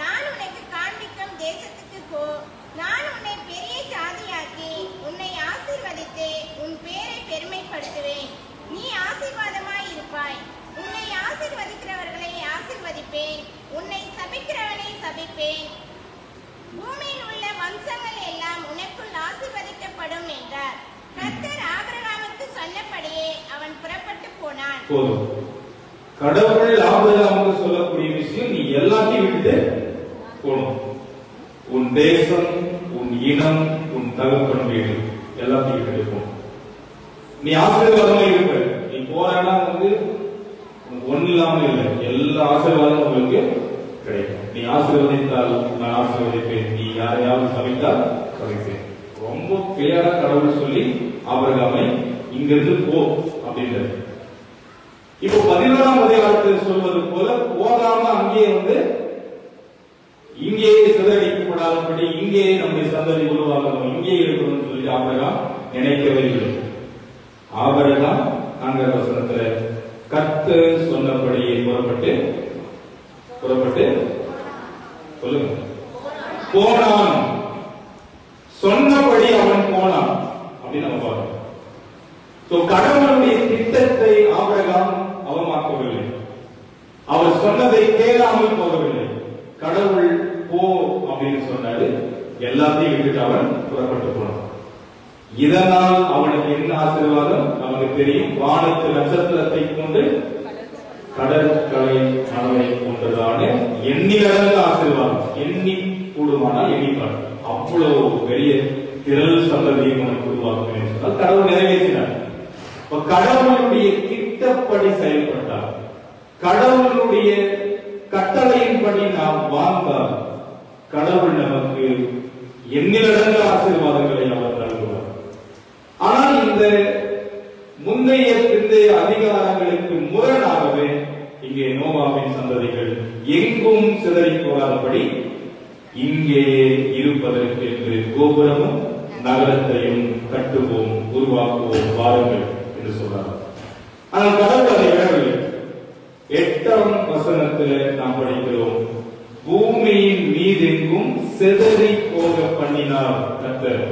நான் உனக்கு காண்பிக்கும் தேசத்துக்கு போ. நான் உன்னை பெரிய ஜாதியாக்கி உன்னை ஆசீர்வதித்து உன் பேரை பெருமைப்படுத்துவேன். நீ ஆசீர்வாதமாய் இருப்பாய். உன்னை ஆசீர்வதிக்கிறவர்களை ஆசீர்வதிப்பேன், உன்னை சபிக்கிறவனை சபிப்பேன். பூமியில் உள்ள வம்சங்கள் எல்லாம் உனக்குள் ஆசீர்வதிக்கப்படும் என்றார். கர்த்தர் ஆபிரகாமுக்கு சொன்னபடியே அவன் புறப்பட்டு போனான். போதும். கடவுள் ஆபிரகாமுக்கு சொல்லக்கூடிய விஷயம், நீ எல்லாத்தையும் விட்டுட்டு போகணும். உன் தேசம், உன் இனம், உன் தகப்பன் வீடு எல்லாத்தையும் விட்டுட்டு போகணும். நீ ஆசீர்வாதமா இருப்ப. நீ போறானா ஒண்ணு இல்லாம இல்லை, எல்லா ஆசீர்வாதமும் உங்களுக்கு கிடைக்கும். நீ ஆசீர்வதித்தால் நான் ஆசீர்வதிப்பேன், நீ யாரையாவது சமைத்தால் சமைப்பேன். ரொம்ப கிளியரா கடவுள் சொல்லி ஆபிரகாமை இங்கிருந்து போ அப்படின்றது. இப்போ 11ஆம் அதிகாரத்தில் சொல்வது போல போகாம அங்கேயே இங்கேயே சிதறடிக்கப்படாதபடி இங்கேயே நம்முடைய சந்ததி உருவாகணும், இங்கே இருக்கணும்னு சொல்லி ஆபிரகாம் நினைக்கவே இல்லை. ஆபிரகாம் 4ஆம் வசனத்துல கர்த்தர் சொன்னபடியே புறப்பட்டு சொல்லுங்க போனான். சொன்னபடி அவன் போனான் அப்படின்னு நம்ம பார்க்கிறோம். கடவுளுடைய திட்டத்தை ஆபிரகாம் அவமாக்கவில்லை. அவர் சொன்னதை கேளாமல் போகவில்லை. கடவுள் போ அப்படின்னு சொன்னாரு, எல்லாத்தையும் விட்டுட்டு அவன் புறப்பட்டு போனான். இதனால் அவனுக்கு என்ன ஆசீர்வாதம் நமக்கு தெரியும். வானத்து நட்சத்திரத்தை கொண்டு கடற்கரை மணலை கொண்டதான எண்ணிலடங்கு ஆசீர்வாதம். எண்ணி கூடுமானால் எண்ணிப்பார். அவ்வளவு பெரிய திரள் சந்ததியும் அவனுக்கு உருவாக்கும் சொன்னால் கடவுள் நிறைவேற்றினார். கடவுளுடைய திட்டப்படி செயல்பட்டார், கடவுளுடைய கட்டளையின்படி நாம் வாழ்ந்தால் கடவுள் நமக்கு எண்ணிலடங்கு ஆசீர்வாதங்களை அவர் தருகிறார். ஆனால் இந்த முந்தைய பிந்தைய அதிகாரங்களுக்கு முரணாகவே இங்கே நோவாவின் சந்ததிகள் எங்கும் சிதறி போகாதபடி இங்கே இருப்பதற்கு என்று கோபுரமும் நகரத்தையும் கட்டுவோம், உருவாக்குவோம், வாருங்கள் என்று சொல்றார். ஆனால் கடவுள் அதை விடவில்லை. 8ஆம் வசனத்தில் நாம் படிக்கிறோம், பூமியின் மீதெங்கும் சிதறி போக பண்ணினார் கர்த்தர்.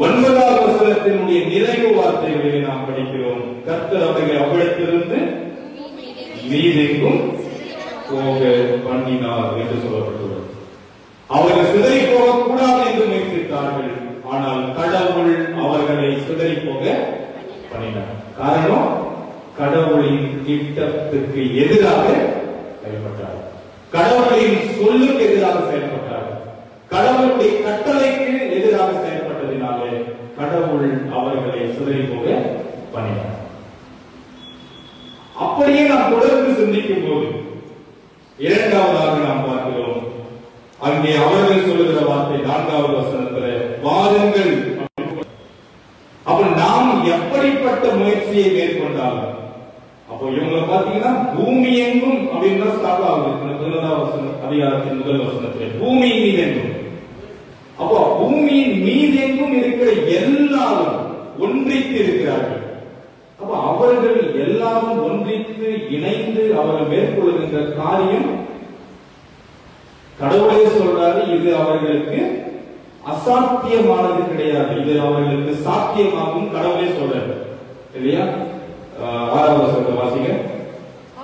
9ஆம் வசனத்தினுடைய நிறைவு வார்த்தைகளை நாம் படிக்கிறோம், கர்த்தர் அவர்களை அவ்விடத்திலிருந்து மீதெங்கும் போக பண்ணினார் என்று சொல்லப்பட்டுள்ளது. அவர்கள் சிதறி போகக்கூடாது என்று முயற்சித்தார்கள், ஆனால் கடவுள் அவர்களை சிதறி போக பண்ணினார். காரணம், கடவுளின் திட்டத்துக்கு எதிராக செயல்பட்டார், கடவுளின் சொல்லுக்கு எதிராக செயல்பட்டார், கடவுளுடைய கட்டளைக்கு எதிராக செயல்பட்டதினாலே கடவுள் அவர்களை சிதறி போக பண்ணினார். அப்படியே நாம் தொடர்ந்து சிந்திக்கும் போது இரண்டாவதாக நாம் பார்க்கிறோம், அங்கே அவர்கள் சொல்லுகிற வார்த்தை 4ஆவது வசனத்தில் வாருங்கள். அப்ப நாம் எப்படிப்பட்ட முயற்சியை மேற்கொண்டாலும், அப்போ இவங்களை பாத்தீங்கன்னா பூமி எங்கும் அப்படின்னு ஸ்டார்ட் ஆகுது. 9ஆம் அதிகாரத்தின் முதல் வசனத்தில் பூமியின் மீது எங்கும். அப்போ பூமியின் மீது எங்கும் இருக்கிற எல்லாரும் ஒன்றித்து இருக்கிறார்கள். அப்ப அவர்கள் எல்லாரும் ஒன்றித்து இணைந்து அவர்கள் மேற்கொள்ளுகின்ற காரியம், கடவுளே சொல்றாரு, இது அவர்களுக்கு அசாத்தியமானது கிடையாது, இது அவர்களுக்கு சாத்தியமாகும் கடவுளே சொல்றாரு இல்லையா? 6ஆவது வசனத்தை வாசிங்க.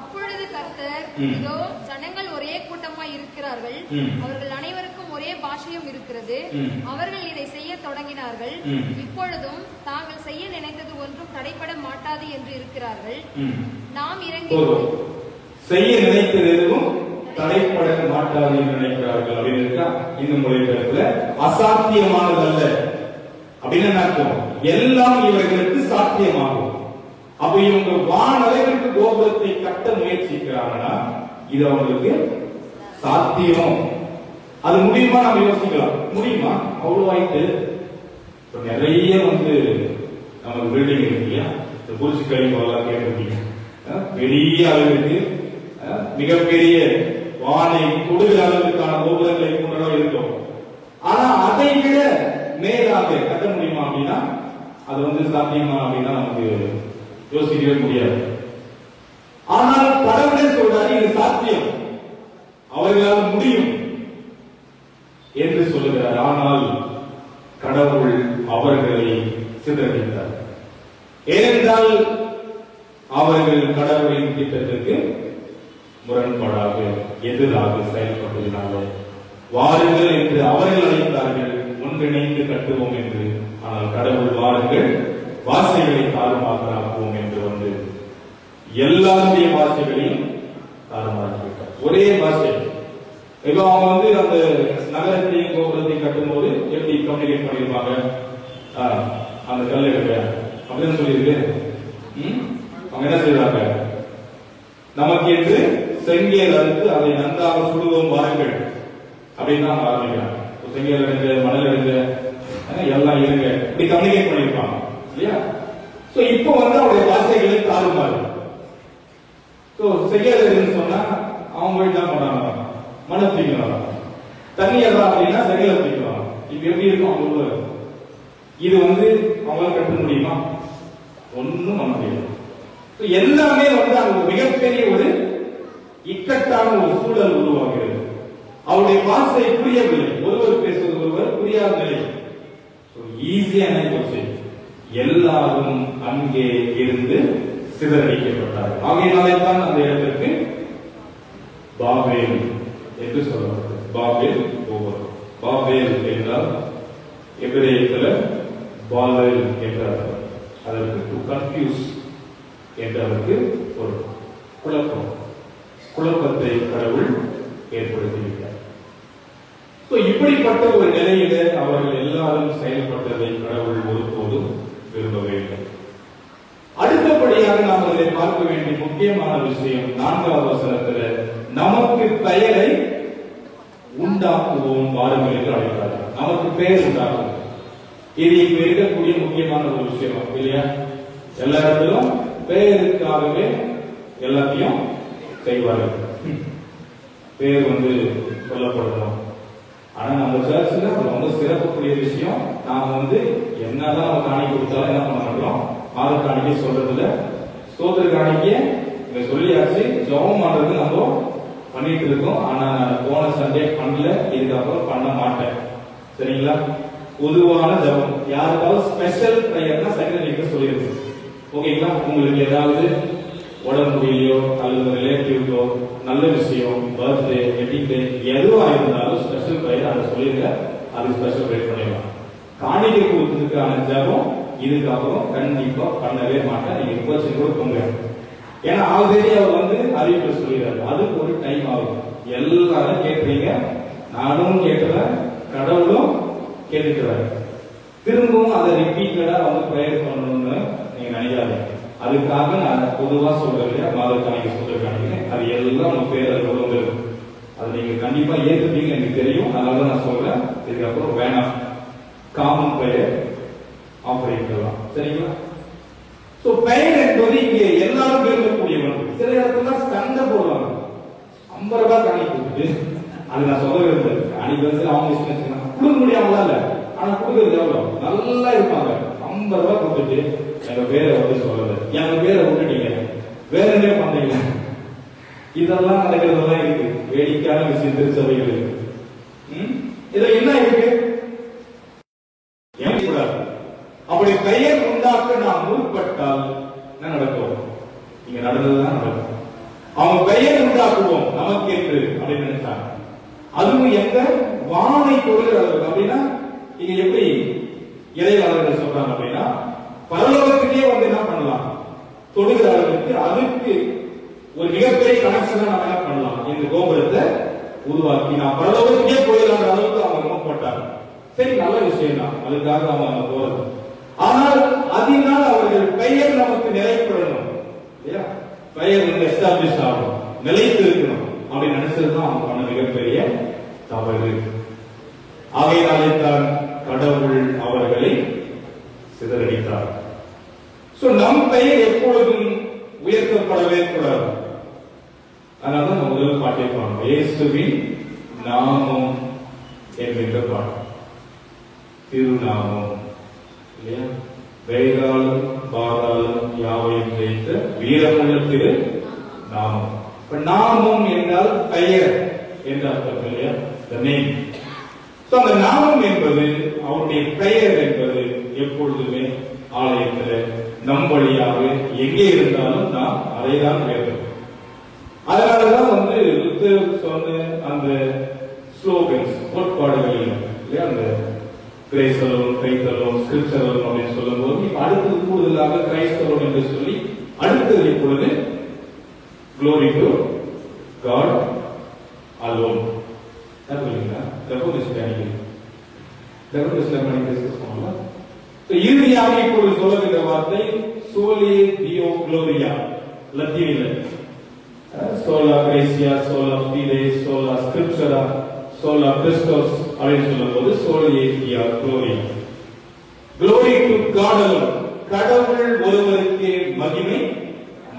அப்பொழுது கர்த்தர், இதோ ஜனங்கள் ஒரே கூட்டமாய் இருக்கிறார்கள், அவர்கள் அனைவருக்கும் ஒரே பாஷையும் இருக்கிறது, அவர்கள் இதை செய்ய தொடங்கினார்கள், இப்பொழுதும் தாங்கள் செய்ய நினைத்தது ஒன்றும் தடைபட மாட்டாது என்று இருக்கிறார்கள். நாம் இறங்கி செய்ய நினைத்தது எதுவும் தடைப்பட மாட்டாது என்று நினைக்கிறார்கள் அப்படின்னு இருக்கா? இந்த மொழிபெயர்ப்புல அசாத்தியமானது அல்ல அப்படின்னு அர்த்தம், எல்லாம் இவர்களுக்கு சாத்தியமாகும். அப்ப இவங்க வானளவிற்கு கோபுரத்தை கட்ட முயற்சிக்கிறாங்கன்னா இது அவங்களுக்கு சாத்தியம். அது முடியுமா? நம்ம யோசிக்கலாம், முடியுமா? அவ்வளவாயிட்டு நிறைய நமக்கு பில்டிங் இருக்கு இல்லையா? இந்த புரிச்சு கழிப்பெல்லாம் கேட்டிருக்கீங்க, பெரிய அளவிற்கு மிகப்பெரிய வானை தொடுகிற அளவுக்கான கோபுரங்களை கொண்டோ இருக்கும். ஆனா அதை விட மேலாக கட்ட முடியுமா அப்படின்னா அது சாத்தியமா அப்படின்னா நமக்கு யோசிக்கவே முடியாது. ஆனால் கடவுளே சொல்றாரு இது சாத்தியம், அவர்களால் முடியும் என்று சொல்லுகிறார். ஆனால் கடவுள் அவர்களை சிதறடித்தார். ஏனென்றால் அவர்கள் கடவுளின் திட்டத்திற்கு முரண்பாடாக எதிராக செயல்பட்டதினால வாருங்கள் என்று அவர்கள் அழைத்தார்கள், ஒன்றிணைந்து கட்டுவோம் என்று. ஆனால் கடவுள் வாருங்கள், வாசைகளை தாறுமாறாக்குவோம் என்று வந்து எல்லாருடைய வாசைகளையும் தாறுமாறாக்கிவிட்டார். ஒரே வாசை. இப்போ அவங்க வந்து அந்த நகரத்தையும் கோபுரத்தையும் கட்டும் போது எப்படி கம்யூனிகேட் பண்ணிருப்பாங்க? அந்த கல் எடுக்க அப்படின்னு சொல்லியிருக்கு. அவங்க என்ன செய்வாங்க? நமக்கு என்று செங்கேல் அறுத்து அதை நன்றாக சுடுவோம் வாருங்கள் அப்படின்னு தான் ஆரம்பிக்கிறாங்க. செங்கேல் எடுங்க, மணல் எடுங்க, எல்லாம் இருங்க, இப்படி கம்யூனிகேட் பண்ணிருப்பாங்க இல்லையா? சோ இப்போ வந்து அவருடைய வார்த்தைகளை தாறுமாறு. சோ செங்கேல் எடுன்னு சொன்னா அவங்க போயிட்டு தான் போனாங்க, மணல் தூக்கிடுவாங்க. தண்ணி எல்லாம் அப்படின்னா செங்கேல தூக்கிடுவாங்க. இப்ப எப்படி இருக்கும் அவங்க? இது வந்து அவங்களால கட்ட முடியுமா? ஒன்னும் பண்ண முடியாது. எல்லாமே வந்து அங்க மிகப்பெரிய ஒரு இக்கட்டான ஒரு சூழல் உருவாகிறது. அவருடைய வார்த்தை புரியவில்லை, ஒருவர் பேசுவது ஒருவர் புரியாத நிலை. ஈஸியா என்ன, எல்லாரும் அங்கே இருந்து சிதறடிக்கப்பட்டார்கள். ஆகையினாலே தான் அந்த இடத்திற்கு பாபேல் என்று சொல்லப்பட்டது. பாபேல் ஓவர். பாபேல் என்றால் எபிரேயத்தில் பாபேல் என்றார். அதற்கு டு கன்ஃபியூஸ் என்றதற்கு ஒரு குழப்பத்தை கடவுள் ஏற்படுத்திவிட்டார். இப்படிப்பட்ட ஒரு நிலையில அவர்கள் எல்லாரும் செயல்பட்டதை கடவுள் ஒருபோதும் விரும்பவே இல்லை. அடுத்தபடியாக நாம் அதை பார்க்க வேண்டிய முக்கியமான விஷயம் 4வது வசனத்துல நமக்கு பெயரை உண்டாக்குவோம் வாருங்கள் என்று அழைக்கிறார்கள். நமக்கு பெயர் உண்டாக்குவோம். இது இப்ப இருக்கக்கூடிய முக்கியமான ஒரு விஷயம் இல்லையா? எல்லா இடத்திலும் பெயருக்காகவே எல்லாத்தையும் செய்வார்கள். பெயர் வந்து சொல்லப்படணும். ஆனா நம்ம சர்ச்சில் ரொம்ப சிறப்புக்குரிய விஷயம், நாம வந்து என்னதான் நம்ம காணிக்கை கொடுத்தாலும் என்ன பண்ண மாட்டோம், மாத காணிக்கை சொல்றதுல ஸ்தோத்திர காணிக்கை இங்க சொல்லியாச்சு, ஜெபம் பண்றது நம்ம பண்ணிட்டு இருக்கோம். ஆனா நான் போன சண்டே பண்ணல, இதுக்கப்புறம் பண்ண மாட்டேன். சரிங்களா? பொதுவான ஜெபம், யாருக்காவது ஸ்பெஷல் ப்ரேயர்னா செக்ரட்டரிக்கு சொல்லிருக்கு. ஓகேங்களா? உங்களுக்கு ஏதாவது உடம்பு முடியலையோ அல்லது ரிலேட்டிவ்க்கோ நல்ல விஷயம், பர்த்டே, வெட்டிங் டே, எதுவா இருந்தாலும் ஸ்பெஷல் ப்ரேயர் அதை சொல்லிருங்க, அது ஸ்பெஷல் ப்ரேயர் பண்ணிடலாம். காணிக்கை கொடுத்ததுக்கான ஜெபம் இதுக்கப்புறம் கண்டிப்பா பண்ணவே மாட்டேன். நீங்க ரிக்வெஸ்ட் கூட போங்க. ஏன்னா ஆல்ரெடி அவர் வந்து அறிவிப்பு சொல்லிடுறாரு, அதுக்கு ஒரு டைம் ஆகும். எல்லாரும் கேட்கறீங்க, நானும் கேட்கிறேன், கடவுளும் கேட்டுக்கிறாரு. திரும்பவும் அதை ரிப்பீட்டடா வந்து ப்ரேயர் பண்ணணும்னு நீங்க நினைக்காதீங்க. அதுக்காக நான் பொதுவா சொல்றேன் இல்லையா, மாத காணிக்கை சொல்லிருக்காங்க, அது எல்லாம் உங்க பேர் அது உங்க, அது நீங்க கண்டிப்பா ஏற்றுப்பீங்க எனக்கு தெரியும். அதனால நான் சொல்றேன், இதுக்கப்புறம் வேணாம், காமன் பெயர் ஆபரேட். சரிங்களா? சோ பெயர் என்பது இங்கே எல்லாரும் விரும்பக்கூடிய ஒன்று. சில இடத்துல சண்டை போடுவாங்க, 50 ரூபாய் காணிக்கை கொடுத்துட்டு, அது நான் சொல்ல விரும்புறது, காணிக்கை வந்து அவங்க இஷ்டம் கொடுக்க முடியாமல இல்ல, ஆனா கொடுக்கறது எவ்வளவு நல்லா இருப்பாங்க. 50 ரூபாய் கொடுத்துட்டு எங்க பேரை வந்து சொல்றது, எங்க பேரை விட்டுட்டீங்க, வேற என்ன பண்றீங்க? இதெல்லாம் நடக்கிறதெல்லாம் இருக்கு, வேடிக்கையான விஷயம் திருச்சபைகள் இருக்கு. இதுல என்ன இருக்கு? அப்படி பெயர் உண்டாக்க நாம் முற்பட்டால் என்ன நடக்கும்? இங்க நடந்ததுதான் நடக்கும். அவங்க பெயர் உண்டாக்குவோம் நமக்கு என்று அப்படின்னு நினைச்சாங்க. அதுவும் எந்த வானை தொழுகிறது அப்படின்னா, இங்க எப்படி இறைவாளர்கள் சொல்றாங்க அப்படின்னா, பரலோகத்துக்கே வந்து என்ன பண்ணலாம், தொழுகிற அளவுக்கு அதுக்கு ஒரு மிகப்பெரிய கனெக்ஷன் நம்ம என்ன பண்ணலாம், இந்த கோபுரத்தை உருவாக்கி நான் பரலோகத்துக்கே போயிடலான்ற அளவுக்கு அவங்க ரொம்ப போட்டாங்க. சரி, நல்ல விஷயம் தான், அதுக்காக அவங்க போறது. ஆனால் அதனால் அவர்கள் பெயர் நமக்கு நிலைப்படணும் இல்லையா, பெயர் வந்து எஸ்டாப்ளிஷ் ஆகணும், நிலைத்து இருக்கணும் அப்படின்னு நினைச்சதுதான் அவங்க பண்ண மிகப்பெரிய தவறு. ஆகையினாலே தான் கடவுள் அவர்களை சிதறடித்தார். நம் பெயர் எப்பொழுதும் உயர்த்தப்படவே கூடாது. அதனால முதல் பாட்டை பாருங்க, இயேசுவின் நாமம் என்கின்ற பாட்டு, திருநாமம் இல்லையா, வேதாளம் பாதாளம் யாவையும் ஜெயித்த வீரமுள்ள திரு நாமம். நாமம் என்றால் பெயர் என்ற அர்த்தம் இல்லையா, அந்த நாமம் என்பது அவருடைய பெயர் என்பது எப்பொழுதுமே ஆலயத்தில் நம் வழியாக எங்கே இருந்தாலும் நாம் அதைதான் வேண்டும். அதனாலதான் வந்து சொன்ன அந்த ஸ்லோகன்ஸ் கோட்பாடுகள் இல்லையா, அந்த grace alone, faith alone, scripture alone அப்படின்னு சொல்லும் போது இப்ப அடுத்தது கூடுதலாக கிரைஸ்ட் அலோன் என்று சொல்லி அடுத்தது இப்பொழுது glory to God alone. அது இல்லைங்களா? இறுதியாக இப்பொழுது சொல்லுகிற வார்த்தை சோலே டியோ குளோரியா, லத்தீனில் சோலா கிரேசியா, சோலா ஃபீடே, சோலா ஸ்கிரிப்சரா, சோலா கிறிஸ்டோஸ் அப்படின்னு சொல்லும்போது சோலே டியோ குளோரியா. glory to God alone, கடவுள் ஒருவருக்கே மகிமை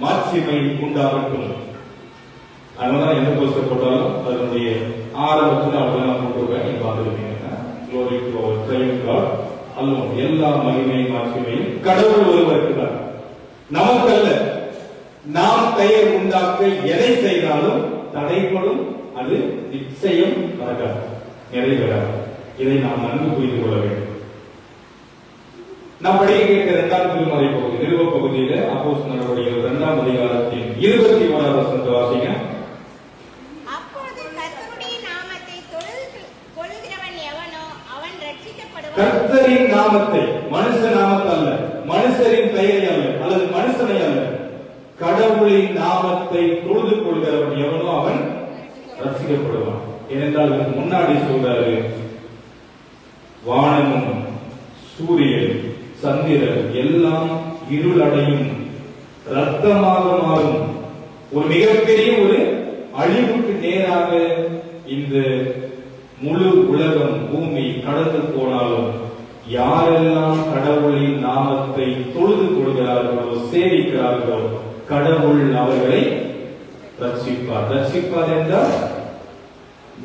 மாட்சிமை உண்டாகட்டும். அதனால எந்த போஸ்டர் போட்டாலும் அதனுடைய ஆரம்பத்தில் அப்படிதான் போட்டுருவேன். நீங்க பார்த்துருக்கீங்க. glory to our triune God alone, எல்லா மகிமை மாட்சிமையும் கடவுள் ஒருவருக்கு தான், நமக்கல்ல. நாம் பெயர் உண்டாக்க எதை செய்தாலும் தடைப்படும், அது நிச்சயம் நடக்காது, நிறைவேறாது. இதை நாம் நன்கு புரிந்து கொள்ள வேண்டும். நாம் படிக்க கேட்க 2ஆம் திருமறை பகுதி, நிருப பகுதியில அப்போஸ்தலர் நடவடிக்கைகள் 2ஆம் அதிகாரத்தின் 21ஆம் வசனத்தை வாசிங்க. அப்பொழுது கர்த்தருடைய நாமத்தை தொழுது கொள்கிறவன் எவனோ அவன் ரட்சிக்கப்படுவான். கர்த்தரின் நாமத்தை, மனுஷ நாமத்தை அல்ல, மனுஷரின் பெயரை அல்ல, அல்லது மனுஷனை அல்ல, கடவுளின் நாமத்தை தொழுது கொள்கிறவன் எவனோ அவன் ரட்சிக்கப்படுவான். ஏனென்றால் இதுக்கு முன்னாடி சொல்றாரு, வானமும் சூரியன் சந்திரன் எல்லாம் இருளடையும், ரத்தமாக மாறும், ஒரு மிகப்பெரிய ஒரு அழிவுக்கு நேராக இந்த முழு உலகம் பூமி கடந்து போனாலும் யாரெல்லாம் கடவுளின் நாமத்தை தொழுது கொள்கிறார்களோ, சேவிக்கிறார்களோ, கடவுள் அவர்களை ரட்சிப்பார். ரட்சிப்பார் என்றால்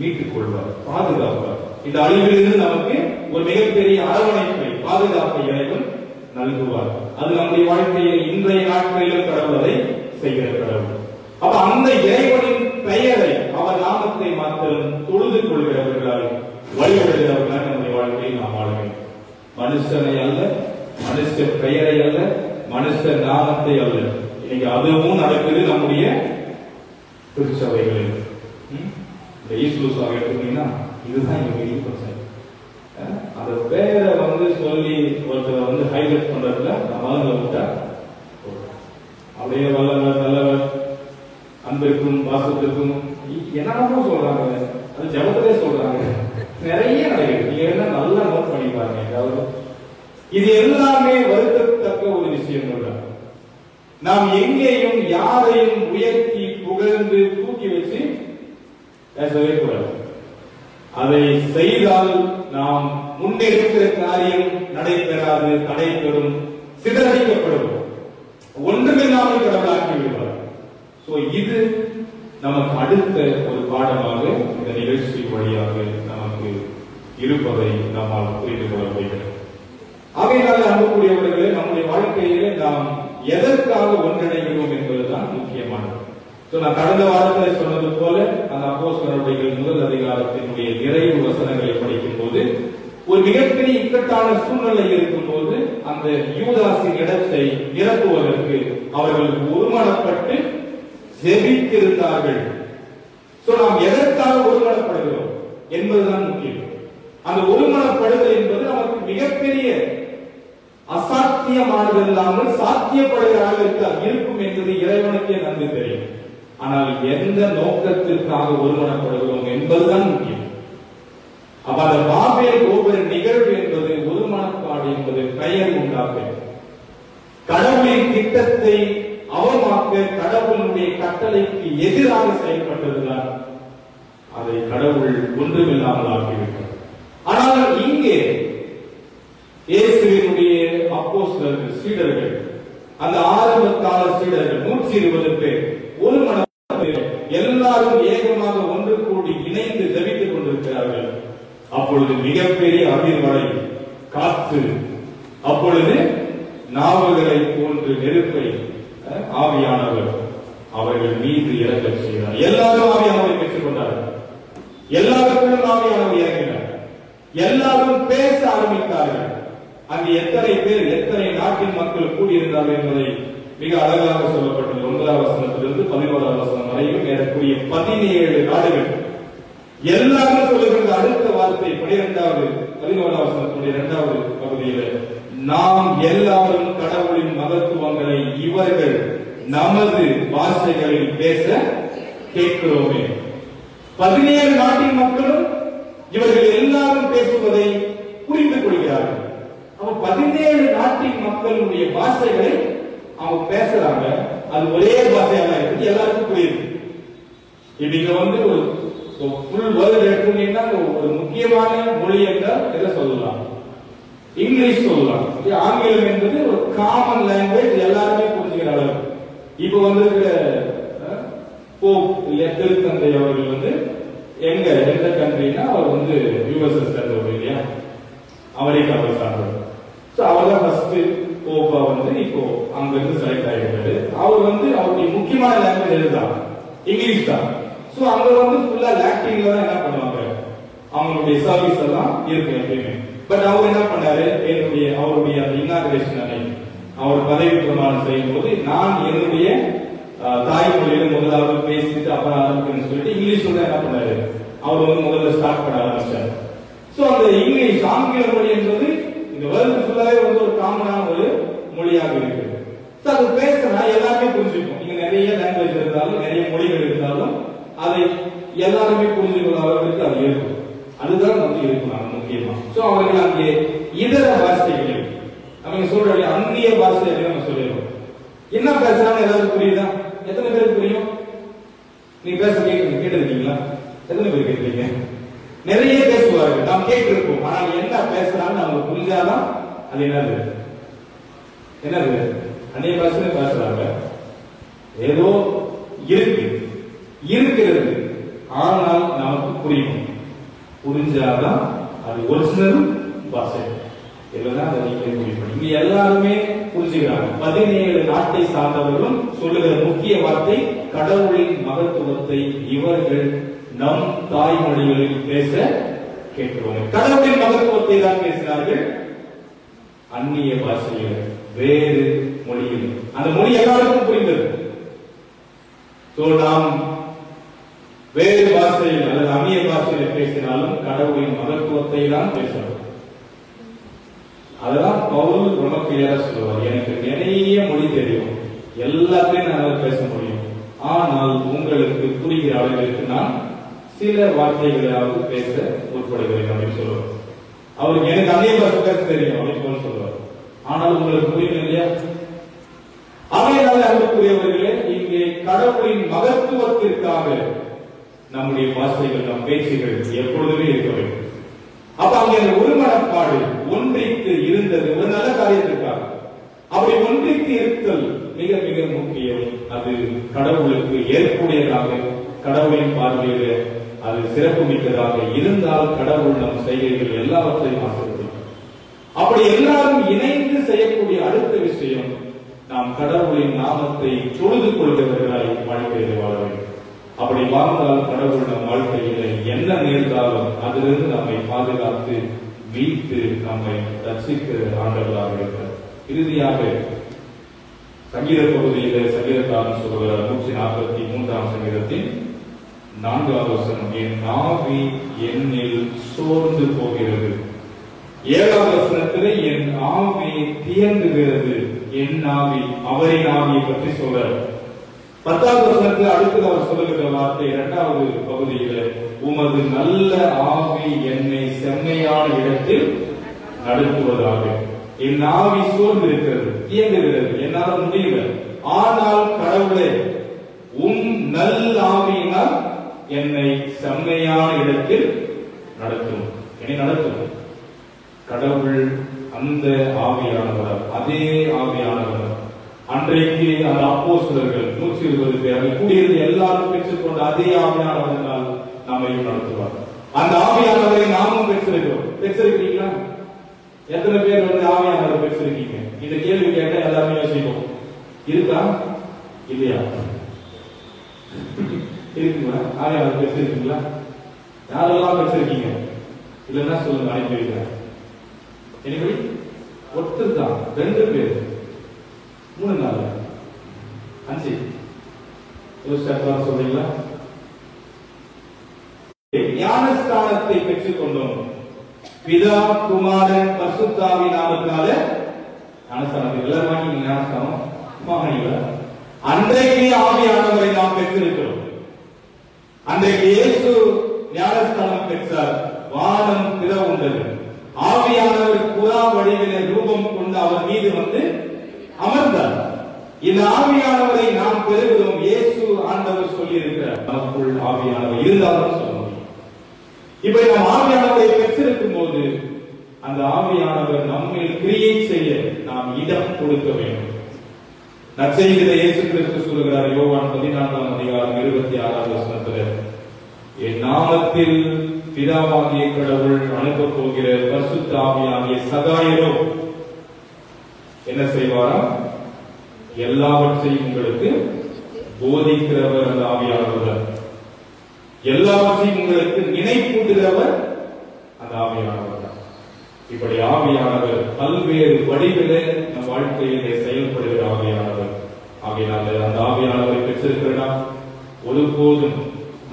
மீட்டுக் கொள்வார், பாதுகாப்பார். இந்த அழிவிலிருந்து நமக்கு ஒரு மிகப்பெரிய அரவணைப்பை, பாதுகாப்பை இறைவன் நல்குவார். அது நம்முடைய வாழ்க்கையில் இன்றைய நாட்களிலும் கடவுள் அதை செய்கிற கடவுள். அப்ப அந்த இறைவனின் பெயரை, அவர் நாமத்தை மாத்திரம் தொழுது கொள்கிறவர்களால், வழிபடுகிறவர்களால் நம்முடைய வாழ்க்கையை நாம் வாழ வேண்டும். மனுஷனை அல்ல, மனுஷ பெயரை அல்ல, மனுஷ நாமத்தை அல்ல. இன்னைக்கு அதுவும் நடக்குது நம்முடைய திருச்சபைகளில். இந்த ஈஸ்வரசாக எடுத்துட்டீங்கன்னா இதுதான் இங்க பெரிய பிரச்சனை. அந்த பேரை சொல்லி ஒருத்தர் ஹைலைட் பண்றதுல நம்ம விட்டா அப்படியே வல்லவர், நல்லவர், அன்பிற்கும் பாசத்திற்கும் என்னென்னமோ சொல்றாங்க. அது ஜபத்திலே சொல்றாங்க, நிறைய நடக்குது. நீங்க என்ன நல்லா நோட் பண்ணி பாருங்க. ஏதாவது இது எல்லாமே வருத்தத்தக்க ஒரு விஷயம் இல்லை. நாம் எங்கேயும் யாரையும் உயர்த்தி புகழ்ந்து தூக்கி வச்சு பேசவே கூடாது. அதை செய்தால் நாம் முன்னெடுக்கிற காரியம் நடைபெறாது, தடைபெறும், சிதறடிக்கப்படும், ஒன்றுமில்லாமல் கடவுளாக்கி விடுவார். சோ இது நமக்கு அடுத்த ஒரு பாடமாக இந்த நிகழ்ச்சி வழியாக நமக்கு இருப்பதை நம்மால் புரிந்து கொள்ள முடிகிறது. ஆகையினால அன்புக்குரியவர்களே, நம்முடைய வாழ்க்கையிலே நாம் எதற்காக ஒன்றிணைகிறோம் என்பதுதான் முக்கியமானது. நான் கடந்த வாரத்தில் சொன்னது போல அந்த அப்போஸ்தலருடைய முதல் அதிகாரத்தினுடைய நிறைவு வசனங்களை படிக்கும் போது ஒரு மிகப்பெரிய இக்கட்டான சூழ்நிலை இருக்கும் போது அந்த யூதாசின் இடத்தை நிரப்புவதற்கு அவர்கள் ஒருமனப்பட்டு ஜெபித்திருந்தார்கள். நாம் எதற்காக ஒருமனப்படுகிறோம் என்பதுதான் முக்கியம். அந்த ஒருமனப்படுதல் என்பது நமக்கு மிகப்பெரிய அசாத்தியமானது இல்லாமல் சாத்தியப்படுகிறாக இருக்கும் என்பது இறைவனுக்கே நன்கு தெரியும். ஆனால் எந்த நோக்கத்திற்காக ஒருமனப்படுகிறோம் என்பதுதான் முக்கியம். அப்ப அந்த பாபேல் கோபுர நிகழ்வு என்பது, ஒருமனப்பாடு என்பது பெயர் உண்டாக்க, கடவுளின் திட்டத்தை அவமாக்க, கடவுளுடைய கட்டளைக்கு எதிராக செயல்பட்டதுதான் அதை கடவுள் ஒன்றுமில்லாமல் ஆக்கிவிட்டார். ஆனால் இங்கே இயேசுவினுடைய அப்போஸ்தலர்கள், சீடர்கள், அந்த ஆரம்ப கால சீடர்கள் 120 பேர் ஒரு மன எல்லாரும் ஏகமாக ஒன்று கூடி இணைந்து ஜெபித்துக் கொண்டிருக்கிறார்கள். அப்பொழுது மிகப்பெரிய அதிர்வலை, காற்று, அப்பொழுது நாவல்களை போன்று நெருப்பை ஆவியானவர் அவர்கள் மீது இறங்க செய்தார். எல்லாரும் ஆவியானவரை பெற்றுக் கொண்டார்கள். எல்லாருக்கும் ஆவியானவர் இறங்கினார். எல்லாரும் பேச ஆரம்பித்தார்கள். அங்கு எத்தனை பேர், எத்தனை நாட்டின் மக்கள் கூடியிருந்தார்கள் என்பதை மிக அழகாக சொல்லப்பட்டது. 9ஆம் வசனத்திலிருந்து 11ஆம் வசனம் வரையும் ஏறக்கூடிய 17 நாடுகள் எல்லாரும் சொல்லுகிற அடுத்த வார்த்தை 11வது 2வது பகுதியில், நாம் எல்லாரும் கடவுளின் மகத்துவங்களை இவர்கள் நமது பாஷைகளில் பேச கேட்கிறோமே. 17 நாட்டின் மக்களும் இவர்கள் எல்லாரும் பேசுவதை புரிந்து கொள்கிறார்கள். அப்ப 17 நாட்டின் மக்களுடைய பாஷைகளை அவங்க பேசுறாங்க. அது ஒரே பாஷையாக இருக்கு, எல்லாருக்கும் புரியுது. இங்க ஒரு ஃபுல் வேர்ல்ட் எடுத்தீங்கன்னா ஒரு முக்கியமான மொழி என்றால் எதை சொல்லலாம்? இங்கிலீஷ் சொல்லலாம். ஆங்கிலம் என்பது ஒரு காமன் லாங்குவேஜ், எல்லாருமே புரிஞ்சுக்கிற அளவு. இப்ப வந்திருக்கிற போப் திருத்தந்தை அவர்கள் எந்த கண்ட்ரினா அவர் யுஎஸ்எஸ் சேர்ந்தவர் இல்லையா, அமெரிக்காவை சார்ந்தவர். அவர் தான் ஃபர்ஸ்ட் போப்பா இப்போ அங்க இருந்து செலக்ட் ஆகிட்டாரு. அவர் அவருடைய முக்கியமான லாங்குவேஜ் எதுதான்? இங்கிலீஷ் தான். சோ அங்க ஃபுல்லா லாட்டின்ல தான் என்ன பண்ணுவாங்க, அவங்களுடைய சர்வீஸ் எல்லாம் இருக்கு எப்பயுமே. பட் அவர் என்ன பண்ணாரு, அவருடைய அந்த இனாகிரேஷன் அன்னைக்கு அவர் பதவி பிரமாணம் செய்யும் போது, நான் என்னுடைய தாய்மொழியில முதலாவது பேசிட்டு அப்புறம் ஆரம்பிக்கணும்னு சொல்லிட்டு இங்கிலீஷ் என்ன பண்ணாரு, அவர் முதல்ல ஸ்டார்ட் பண்ண ஆரம்பிச்சார். சோ அந்த இங்கிலீஷ் ஆங்கில மொழி என்பது இந்த வேர்ல்டு ஃபுல்லாவே ஒரு காமனான ஒரு மொழியாக இருக்கு. சோ அது பேசினா எல்லாருமே புரிஞ்சுக்கும். நீங்க நிறைய லாங்குவேஜ் இருந்தாலும் நிறைய மொழிகள் இருந்தாலும் அதை எல்லாருமே புரிஞ்சுக்கிற அளவுக்கு அது இருக்கும். அதுதான் இருக்கும் முக்கியமா. சோ அவர்கள் அங்கே இதர பாஷைகள் அவங்க சொல்ற அந்நிய பாஷை நம்ம சொல்லிடுவோம். என்ன பேசுறாங்க எல்லாருக்கும் புரியுதா? எத்தனை பேருக்கு புரியும்? நீங்க பேச கேட்டிருக்கீங்களா? எத்தனை பேர் கேட்கிறீங்க? நிறைய பேசுவார்கள், நாம் கேட்டிருப்போம். ஆனால் என்ன பேசுறான்னு அவங்க புரிஞ்சாதான் அது என்னது அந்நிய பாஷை பேசுறாங்க. ஏதோ இருக்கிறது, ஆனால் நமக்கு புரியும். புரிஞ்சாதான் அது ஒரிஜினல் பாஷை. இல்லைன்னா அதை நீங்களே புரியும். இங்க எல்லாருமே புரிஞ்சுக்கிறாங்க. 17 நாட்டை சார்ந்தவர்களும் சொல்லுகிற முக்கிய வார்த்தை, கடவுளின் மகத்துவத்தை இவர்கள் நம் தாய்மொழிகளில் பேச கேட்கிறோம். கடவுளின் மகத்துவத்தை தான் பேசினார்கள், அந்நிய பாஷையில், வேறு மொழியில். அந்த மொழி எல்லாருக்கும் புரிந்தது. நாம் வேறு பாஷையில் அல்லது அந்நிய பாஷையில் பேசினாலும் கடவுளின் மகத்துவத்தை தான் பேசணும். அதெல்லாம் பவுல் ரொம்ப கிளியரா சொல்லுவார். எனக்கு நிறைய மொழி தெரியும், எல்லாத்தையும் நான் பேச முடியும், ஆனால் உங்களுக்கு புரிகிற அளவிற்கு நான் சில வார்த்தைகளாவது பேச முற்படுகிறேன் அப்படின்னு சொல்லுவார். அவருக்கு எனக்கு அந்நிய பாஷை பேச தெரியும் அப்படின்னு சொல்லுவார், ஆனால் உங்களுக்கு புரியும் இல்லையா? அவையினால அன்புக்குரியவர்களே, இங்கே கடவுளின் மகத்துவத்திற்காக நம்முடைய பாஷைகள், நம் பேச்சுகள் எப்பொழுதுமே இருக்க வேண்டும். அப்ப அங்கே அந்த ஒருமனப்பாடு ஒன்றித்து இருந்தது ஒரு நல்ல காரியத்திற்காக. அப்படி ஒன்றித்து இருத்தல் மிக மிக முக்கியம். அது கடவுளுக்கு ஏற்புடையதாக, கடவுளின் பார்வையில அது சிறப்பு மிக்கதாக இருந்தால் கடவுள் நம் செய்கைகள் எல்லாவற்றையும் ஆசைப்படும். அப்படி எல்லாரும் இணைந்து செய்யக்கூடிய அடுத்த விஷயம், நாம் கடவுளின் நாமத்தை தொழுது கொள்கிறவர்களாய் வாழ்க்கையில் வாழ வேண்டும். அப்படி வாழ்ந்தால் கடவுள் நம் வாழ்க்கையில என்ன நேர்ந்தாலும் அதிலிருந்து நம்மை பாதுகாத்து மீட்டு நம்மை ரட்சிக்கிற ஆண்டவர்களாக இருக்கிறார். இறுதியாக சங்கீத பகுதியில சங்கீதக்காரன் சொல்கிறார், 143ஆம் சங்கீதத்தின் 4வது வசனம், என் ஆவி என்னில் சோர்ந்து போகிறது. 7வது வசனத்திலே என் ஆவி தியங்குகிறது. என் ஆவி, அவரின் ஆவியை பற்றி சொல்றார். 10வது வசனத்தில் அடுத்தது அவர் சொல்லுகிற வார்த்தை 2வது பகுதியில, உமது நல்ல ஆவி என்னை செம்மையான இடத்தில் நடத்துவதாக. என் ஆவி சோர்ந்து இருக்கிறது, தியங்குகிறது, என்னால் முடியல. ஆனால் கடவுளே, உம் நல் ஆவியினால் என்னை செம்மையான இடத்தில் நடத்தும். என்னை நடத்தும். கடவுள் அந்த ஆவியானவர், அதே ஆவியானவர் அன்றைக்கு அந்த அப்போஸ்தலர்கள் 120 பேர் கூடியிருந்து எல்லாரும் பெற்றுக்கொண்ட அதே ஆவியானவரால் நம்மையும் நடத்துவார். அந்த ஆவியானவரை நாமும் பெற்றிருக்கிறோம். பெற்றிருக்கீங்களா? எத்தனை பேர் ஆவியானவர் பெற்றிருக்கீங்க? இந்த கேள்வி கேட்டா எல்லாருமே யோசிப்போம். இருக்கா இல்லையா? இருக்குங்களா? ஆவியானவர் பெற்றிருக்கீங்களா? யாரெல்லாம் பெற்றிருக்கீங்க? இல்லைன்னா சொல்லுங்க, அனுப்பி வைக்கிறேன். எனிபடி? ஒருத்தர் தான், 2 பேர், 3 4 5 சொல்றீங்களா? ஞானஸ்தானத்தை பெற்றுக் கொண்டோம். பிதா குமாரன் பரிசுத்தாவி நாமத்தினால ஞானஸ்தானத்தை எல்லாரும் வாங்கி ஞானஸ்தானம் வாங்கினீங்களா? அன்றைக்கு ஆவியானவரை நாம் பெற்றிருக்கிறோம். அன்றைக்கு இயேசு ஞானஸ்தானம் பெற்றார். வானம் திறவுண்டது. ஆவியானவர் புறா வடிவின ரூபம் கொண்டு அவர் மீது வந்து அமர்ந்தார். இந்த ஆவியானவரை நாம் பெறுகிறோம். இயேசு ஆண்டவர் சொல்லி இருக்கிறார், நமக்குள் ஆவியானவர் இருந்தாலும் சொல்ல முடியும். இப்ப நாம் ஆவியானவரை பெற்றிருக்கும் போது அந்த ஆவியானவர் நம்மில் கிரியை செய்ய நாம் இடம் கொடுக்க வேண்டும். நற்செய்தியிலே இயேசு கிறிஸ்து சொல்கிறார், யோவான் 14:26 என் நாமத்தில் பிதாவாகிய கடவுள் அனுப்பப் போகிற பரிசுத்த ஆவியாகிய சகாயரோ என்ன செய்வாராம்? எல்லாவற்றையும் உங்களுக்கு போதிக்கிறவர் அந்த ஆவியானவர். எல்லாவற்றையும் உங்களுக்கு நினைப்பூட்டுகிறவர் அந்த ஆவியானவர். இப்படி ஆவியானவர் பல்வேறு வடிவிலே நம் வாழ்க்கையிலே செயல்படுகிற ஆவியானவர். ஆகையினால அந்த ஆவியானவரை பெற்றிருக்கிறா ஒருபோதும்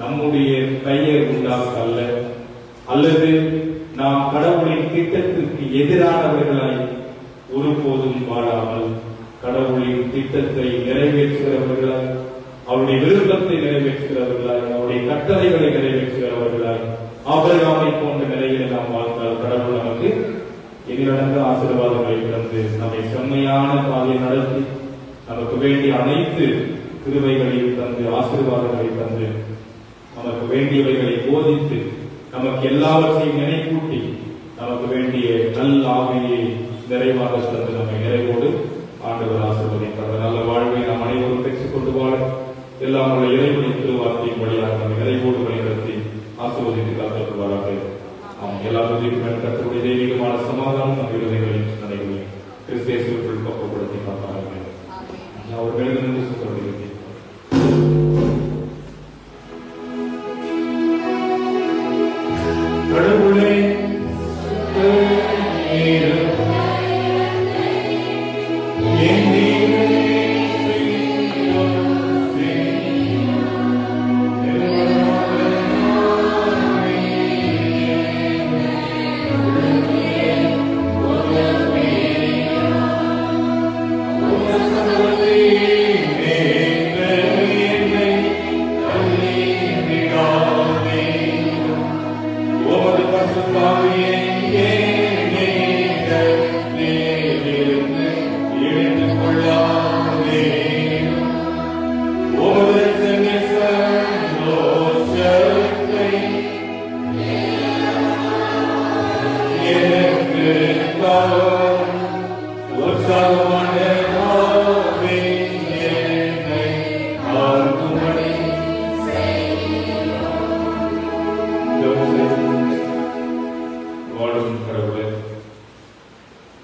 நம்முடைய பெயர் உண்டாக்கல்ல, அல்லது நாம் கடவுளின் திட்டத்திற்கு எதிரானவர்களாய் ஒருபோதும் வாழாமல் கடவுளின் திட்டத்தை நிறைவேற்றுகிறவர்களாய், அவருடைய விருப்பத்தை நிறைவேற்றுகிறவர்களாய், அவருடைய கட்டளைகளை நிறைவேற்றுகிறவர்களாய் ஆபிரகாமை போன்ற நிலையில் நாம் வாழ்ந்தால் கடவுள் நமக்கு எதிரடங்க ஆசீர்வாதங்களை தந்து நம்மை செம்மையான பாதையை நடத்தி நமக்கு வேண்டிய அனைத்து கிருபைகளையும் தந்து ஆசீர்வாதங்களை தந்து நமக்கு வேண்டியவைகளை போதித்து நமக்கு எல்லாவற்றையும் நினைப்பூட்டி நமக்கு வேண்டிய நல் ஆவியை நிறைவாக தந்து நம்மை நிறைவோடு ஆண்டவர் ஆசீர்வதிப்பார். நல்ல வாழ்வை நாம் அனைவரும் பெற்றுக் கொண்டு வாழ எல்லாம் உள்ள இறைவனின் திருவார்த்தையின் வழியாக நம்மை நிறைவோடு வழிநடத்தி ஆசீர்வதித்து காத்திருப்பாராக. எல்லாத்துக்கும் கர்த்தருடைய தெய்வீகமான சமாதானம் நம் இருதயங்களில் நடைபெறும். கிறிஸ்தேசுக்குள் பக்குவப்படுத்தி காப்பார்கள். அவர் மேலும் சொல்லுகிறது, கடவுளே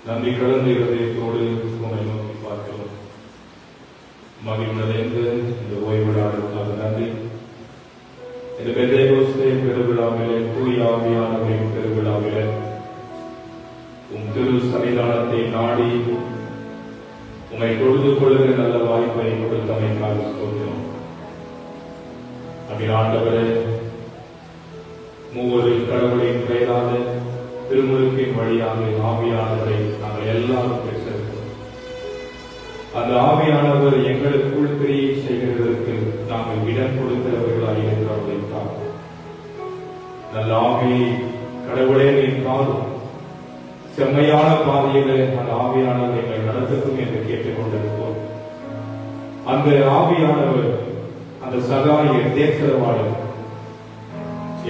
நன்றி கலந்த இருதயத்தோடு உங்களை நோக்கி பார்க்கிறோம். மகிழ்ந்தடைந்து இந்த ஓய்வு நாளுக்காக நன்றி. இந்த பெந்தேகோஸ்தே பெருவிழாவிலே, தூய ஆவியானவரின் பெருவிழாவிலே உம் திரு சன்னிதானத்தை நாடி உம்மை தொழுது கொள்கிற நல்ல வாய்ப்பை கொடுத்தமைக்காக ஸ்தோத்திரம். அப்படி ஆண்டவரே, மூவரு கடவுளின் பெயரான திருமுழுக்கின் வழியாக ஆவியானவரை நாங்கள் எல்லாரும் பெற்றிருக்கிறோம். அந்த ஆவியானவர் எங்களுக்குள் கிரியை செய்கிறதற்கு நாங்கள் இடம் கொடுக்கிறவர்களாக இருக்கிறவர்களுக்காக நல்ல ஆவியை கடவுளே நீக்காலும் செம்மையான பாதையிலே அந்த ஆவியானவர் எங்களை நடத்தட்டும் என்று கேட்டுக் கொண்டிருக்கிறோம். அந்த ஆவியானவர், அந்த சகாய தேசவாளர்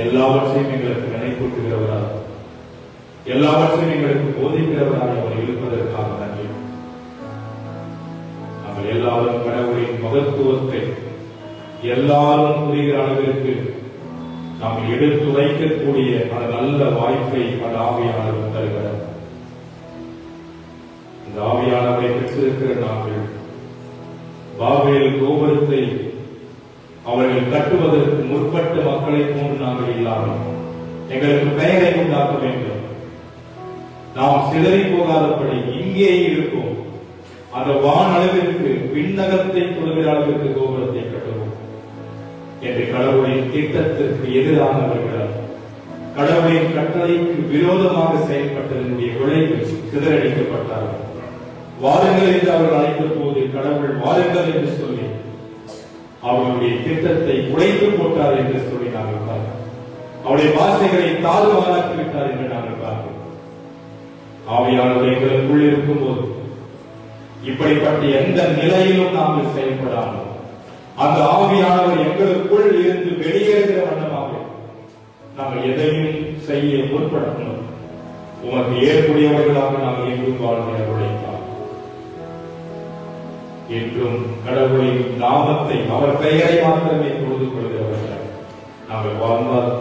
எல்லாவற்றையும் எங்களுக்கு நினைப்பூட்டுகிறவராக, எல்லாவற்றையும் எங்களுக்கு போதிக்கிறவராக அவர் இருப்பதற்காக நன்றி. நாங்கள் எல்லாரும் கடவுளின் மகத்துவத்தை எல்லாரும் புரிகிற அளவிற்கு நாம் எடுத்துரைக்கக்கூடிய அந்த நல்ல வாய்ப்பை அந்த ஆவியானவர் தருகிறார். இந்த ஆவியானவரை பெற்றிருக்கிற நாங்கள் பாபேல் கோபுரத்தை அவர்கள் கட்டுவதற்கு முற்பட்ட மக்களை போன்று நாங்கள் இல்லாமல் எங்களுக்கு பெயரை உண்டாக்க வேண்டும். நாம் சிதறி போகாதபடி இங்கே இருப்போம். அந்த வான் அளவிற்கு விண்ணகத்தை தொடுகிற அளவிற்கு கோபுரத்தை கட்டுவோம். என்று கடவுளின் திட்டத்திற்கு எதிரானவர்கள், கடவுளின் கட்டளைக்கு விரோதமாக செயல்பட்டதனுடைய விளைவு சிதறடிக்கப்பட்டார்கள். வாருங்கள் என்று அவர்கள் அழைத்த போது கடவுள் வாருங்கள் என்று சொல்லி அவர்களுடைய திட்டத்தை உடைத்து போட்டார் என்று சொல்லி நாங்கள் பார்க்கிறோம். அவருடைய வார்த்தைகளை தாறுமாறாக்கி விட்டார் என்று நாங்கள் பார்க்கிறோம். ஆவியானவர் எங்களுக்குள் இருக்கும் போது இப்படிப்பட்ட எந்த நிலையிலும் நாங்கள் செயல்படாமல் அந்த ஆவியானவர் எங்களுக்குள் இருந்து வெளியேறுகிற வண்ணமாக நாங்கள் எதையும் செய்ய முற்படணும். உமக்கு ஏற்புடையவர்களாக நாங்கள் எங்கும் வாழ்கிற உழைத்தார் என்றும் கடவுளின் நாமத்தை அவர் பெயரை மாத்திரமே தொழுது கொள்கிறவர்கள் நாங்கள் வாழ்ந்தால்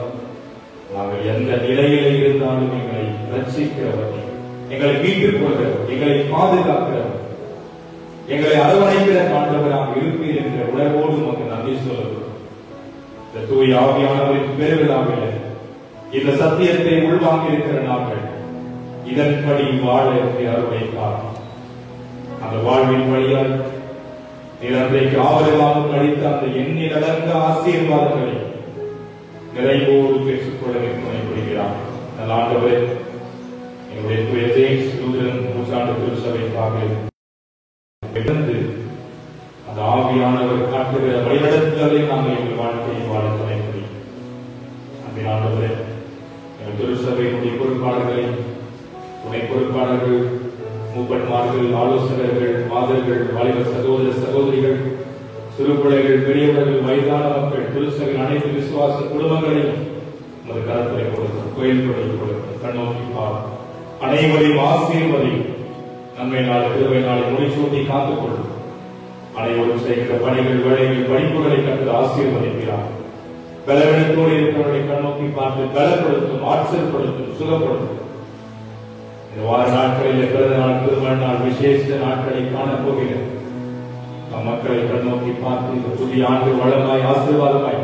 நாங்கள் எந்த நிலையிலே இருந்தாலும் எங்களை ரட்சிக்கிறவர்கள், எங்களை மீட்டுக் கொள்கிறவர், எங்களை பாதுகாக்கிறவர், எங்களை அரவணைக்கிற ஆண்டவராக இருப்பீர் என்ற உணர்வோடு நமக்கு நன்றி சொல்லுகிறோம். இந்த தூய ஆவியானவரின் பெருவிழாவில் இந்த சத்தியத்தை உள்வாங்கி இருக்கிற நாங்கள் இதன்படி வாழ அருளைத்தார். அந்த வாழ்வின் வழியால் நிலந்தைக்கு ஆவலாக கழித்த அந்த எண்ணிலடங்க ஆசீர்வாதங்களை நிறைவோடு பெற்றுக்கொள்ள துணைப்படுகிறார். நல்ல ஆண்டவரே, எங்களுடைய தூய ஜேம்ஸ் லூதரன் நூற்றாண்டு திருச்சபைக்காக அந்த ஆவியானவர் காட்டுகிற வழிநடத்துதலை நாங்கள் எங்கள் வாழ்க்கையை வாழ துணை புரியும். அந்த ஆண்டவரே, எங்கள் திருச்சபையினுடைய பொறுப்பாளர்களை, துணை பொறுப்பாளர்கள், மூப்பன்மார்கள், ஆலோசகர்கள், மாதர்கள், வாலிப சகோதர சகோதரிகள், சிறு பிள்ளைகள், பெரியவர்கள், வயதான மக்கள், திருச்சபையின் அனைத்து விசுவாச குடும்பங்களையும் உமது கரத்திலே கொடுக்கும், கோயில் கொடை கொடுக்கும், கண்ணோக்கி பார், அனைவரையும் ஆசீர்வதியும், நன்மை நாள் திருவை நாளை முடிசூட்டி காத்துக் கொள்ளும். அனைவரும் செய்கிற பணிகள், வேலைகள், படிப்புகளை கற்று ஆசீர்வதிக்கிறார். பலவீனத்தோடு இருக்கிறவர்களை கண்ணோக்கி பார்த்து பலப்படுத்தும், ஆற்றல்படுத்தும், சுகப்படுத்தும். இந்த வார நாட்களில் பிறந்த நாள், திருமண நாள், விசேஷ நாட்களை காணப்போகிறது. நம் மக்களை கண்ணோக்கி பார்த்து இந்த புதிய ஆண்டு வளமாய் ஆசீர்வாதமாய்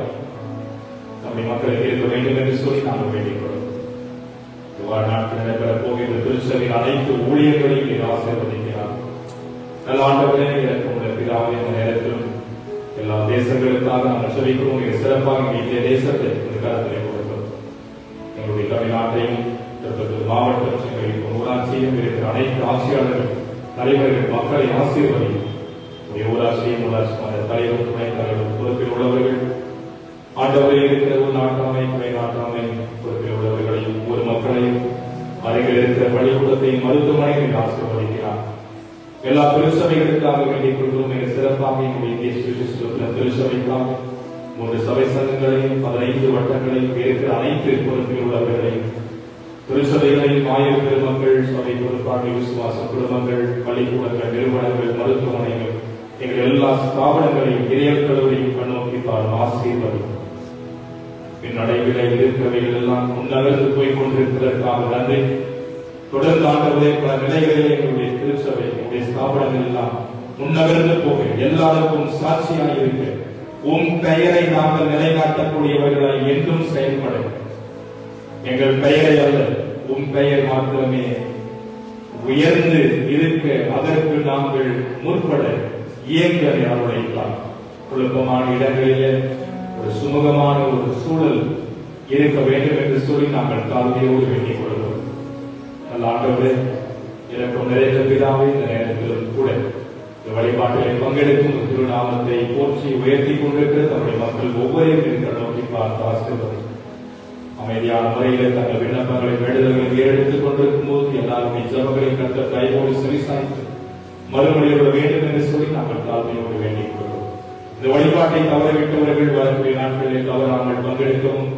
நம்முடைய மக்களை இருக்க வேண்டும் என்று சொல்லி நாங்கள் வேண்டிக் கொள்வோம். இவ்வாறு நாட்கள் நடைபெறப் போகின்ற திருச்சபையின் அனைத்து ஊழியர்களையும் ஆசீர்வதிக்கிறார். நல்ல ஆண்டவரே, எனக்கு உங்கள் பிதாவே, இந்த நேரத்திலும் எல்லா தேசங்களுக்காக நாங்கள் செபிக்கிறோம். சிறப்பாக இந்திய தேசத்தை இந்த காலத்திலே கொடுக்கிறோம். எங்களுடைய தமிழ்நாட்டையும், திருப்பத்தூர் மாவட்டம், எங்களுக்கு ஊராட்சியும் இருக்கிற அனைத்து ஆட்சியாளர்கள், தலைவர்கள், மக்களை ஆசீர்வதிக்கும். ஊராட்சியும், ஊராட்சி மன்ற தலைவர், துணைத் தலைவர், பொறுப்பில் உள்ளவர்கள், ஆண்டவரை இருக்கிற ஒரு நாட்டாமை, துணை நாட்டாமை, பொறுப்பில் உள்ளவர்களையும், ஊர் மக்களையும், அருகில் இருக்கிற பள்ளிக்கூடத்தையும், மருத்துவமனையும் ஆசீர்வதிக்கிறார். எல்லா திருச்சபைகளுக்காக வேண்டிக் கொள்கிறோம். மிக சிறப்பாக எங்களுடைய திருச்சபைக்காக 3 சபை சங்கங்களையும், 15 வட்டங்களையும், இருக்கிற அனைத்து பொறுப்பில் உள்ளவர்களையும், திருச்சபைகளையும், ஆயிரம் பெருமக்கள், சபை பொறுப்பாளர்கள், விசுவாச குடும்பங்கள், பள்ளிக்கூடங்கள், நிறுவனங்கள், மருத்துவமனைகள், எங்கள் எல்லா ஸ்தாபனங்களையும் இறையல் கல்லூரியும் கண்ணோக்கி பாரும் ஆசீர்வதிக்கும். பின்னடைவிலை இருக்கிறவைகள் எல்லாம் முன்னகர்ந்து போய் கொண்டிருப்பதற்காக நன்றி. தொடர்ந்து ஆண்டவரே, பல நிலைகளில் எங்களுடைய திருச்சபை, எங்களுடைய ஸ்தாபனங்கள் எல்லாம் முன்னகர்ந்து போக எல்லாருக்கும் சாட்சியாக இருக்க உம் பெயரை நாங்கள் நிலைநாட்டக்கூடியவர்களாய் என்றும் செயல்பட, எங்கள் பெயரை அல்ல உம் பெயர் மாத்திரமே உயர்ந்து இருக்க அதற்கு நாங்கள் முற்பட இயங்க அருளைக்கலாம். குழப்பமான இடங்களிலே ஒரு சுமூகமான ஒரு சூழல் இருக்க வேண்டும் என்று சொல்லி நாங்கள் தாழ்மையோடு வேண்டிக் கொள்கிறோம். நல்ல ஆண்டவரே, எனக்கும் நிறைந்த பிதாவே, இந்த நேரத்திலும் கூட இந்த வழிபாட்டிலே பங்கெடுக்கும் திருநாமத்தை போற்றி உயர்த்தி கொண்டிருக்கிற நம்முடைய மக்கள் ஒவ்வொருவரையும் நோக்கி பார்த்து ஆசீர்வதி. அமைதியான முறையில் தங்கள் விண்ணப்பங்களை, வேண்டுதல்களை ஏறெடுத்துக் கொண்டிருக்கும் போது எல்லாருமே ஜபங்களை கற்ற தயவோடு செவிசாய்த்து மறுமொழியோட வேண்டும் என்று சொல்லி நாங்கள் தாழ்மையோடு வேண்டிக் கொள்கிறோம். இந்த வழிபாட்டை தவறவிட்டவர்கள் வரக்கூடிய நாட்களில் தவறாமல் பங்கெடுக்கவும்,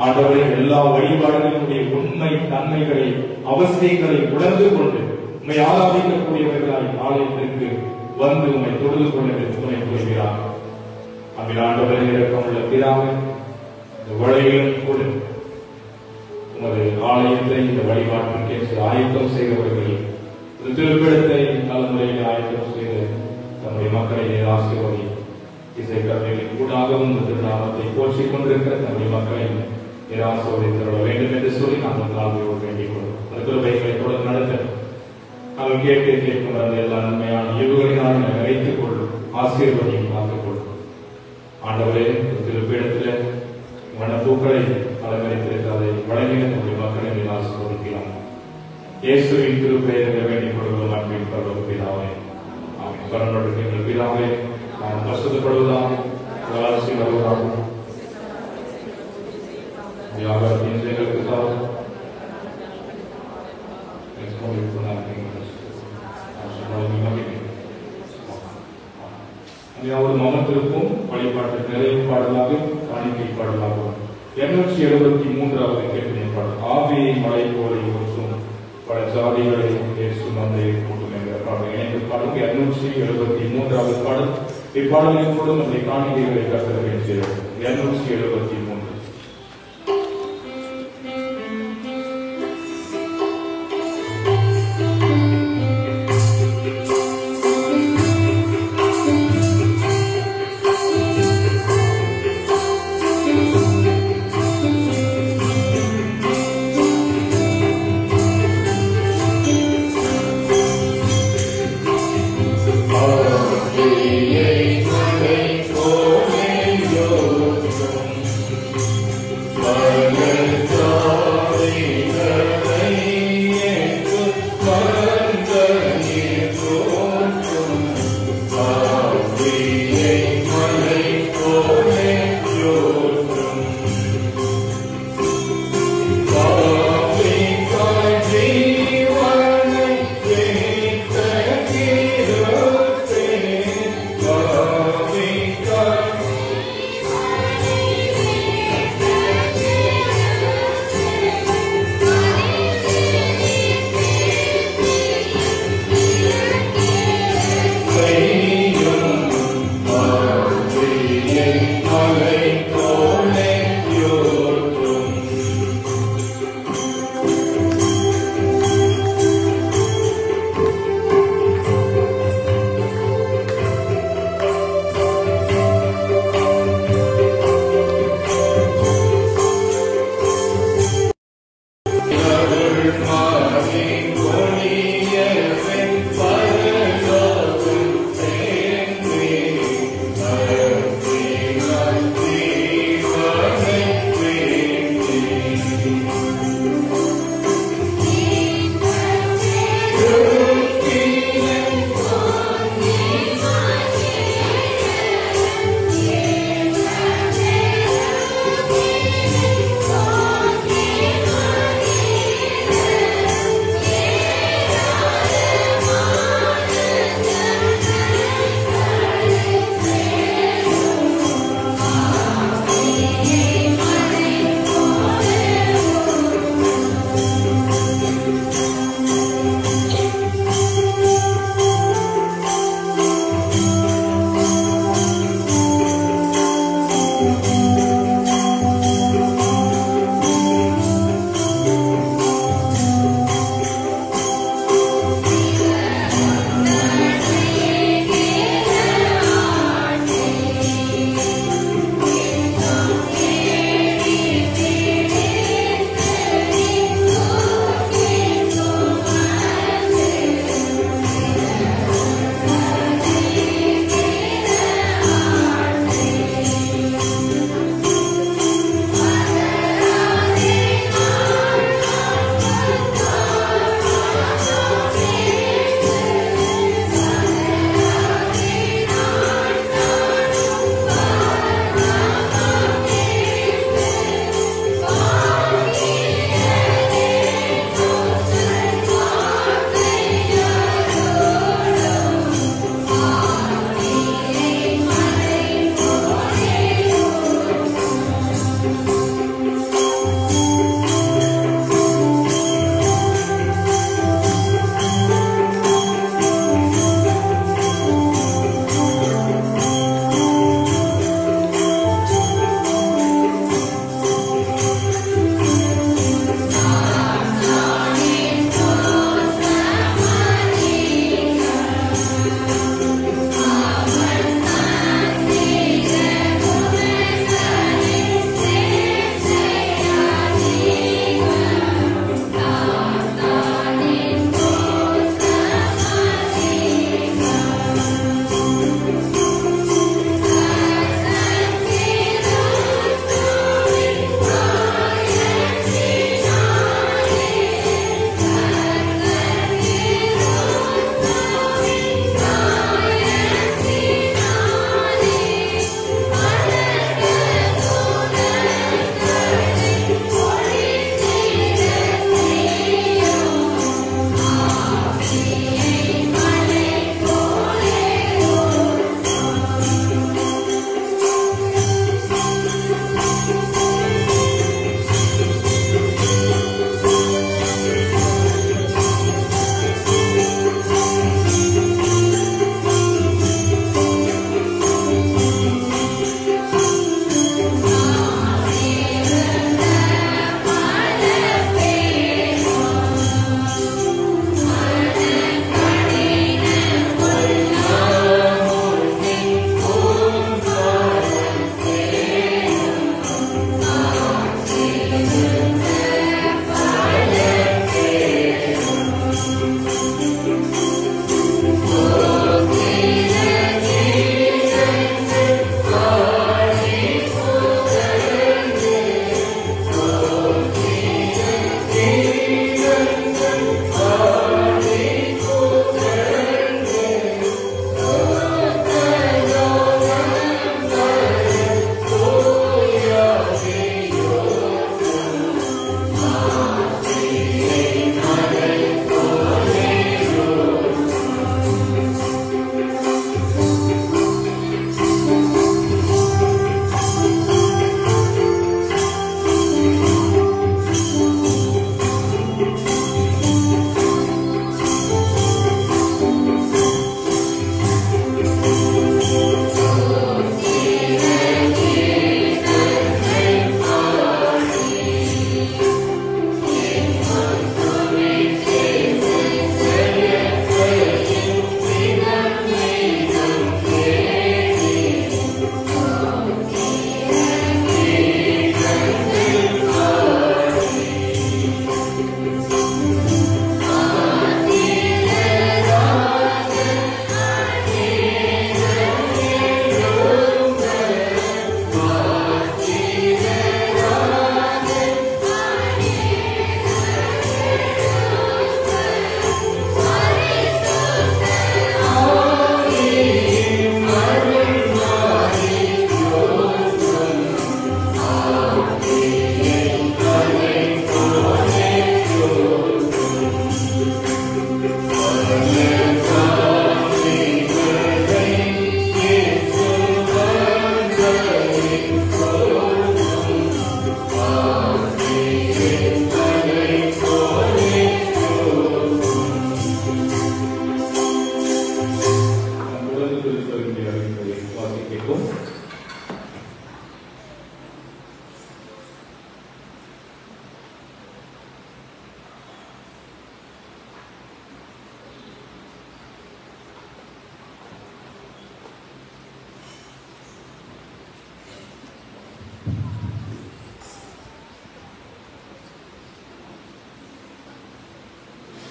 ஆண்டவரை எல்லா வழிபாடுகளுடைய உண்மை தன்மைகளை, அவசியங்களை உணர்ந்து கொண்டு உண்மை ஆராதிக்கக்கூடியவர்களாய் ஆலயத்திற்கு வந்து உண்மை தொழுது கொள்ள துணை புரிகிறார். அம்மில் ஆண்டவரை இறக்கமுள்ள பிதாவே, இந்த வழியிலும் கூட உமது ஆலயத்தை இந்த வழிபாட்டிற்கு ஆயத்தம் செய்தவர்கள், திருப்பிடத்தை நல்ல முறையில் ஆயத்தம் செய்து தன்னுடைய மக்களை ஆசீர்வதி. இசை கருவிகளின் கூடாகவும் திருநாமத்தை போற்றிக் கொண்டிருக்கிற தன்னுடைய மக்களை ஆசீர்வதித்தருள வேண்டும் என்று சொல்லி நாங்கள் தாழ்மையோடு வேண்டிக் கொள்வோம். திருவைகளை தொடர்ந்து நடத்த நாங்கள் கேட்கும் அந்த எல்லா நன்மையான இயல்புகளை நாங்கள் நிறைத்துக் கொள்ளும், ஆசீர்வதியும் காத்துக் கொள்ளும். ஆண்டவரே, திரு பூக்களை அலங்கரித்திருக்கிறதை வழங்கின நம்முடைய மக்களை மீது ஆசீர்வதிக்கலாம். இயேசுவின் திருப்பெயரை வேண்டிக் கொள்வோம். அன்பின் பரலோக பிதாவே, ஆமென். பரலோகத்தில் எங்கள் பிதாவே, நாம் பரிசுத்தப்படுவதாக, உங்கள் ஆட்சி வருவதாக, வியாபாரத்தின் எங்களுக்கு தாவும் அதாவது மமத்திற்கும் வழிபாட்டு நிறைவு பாடலாக காணிக்கை பாடலாகும். 273வது கேட்கிற பாடல். ஆவியை மழை போல ஊற்றும் பல ஜாதிகளை இயேசு மந்தையை கூட்டும் என்ற பாடல் இணைந்து பாடும். 273வது பாடல். இப்பாடலின் கூட நம்முடைய காணிக்கைகளை கற்க வேண்டியது. 273.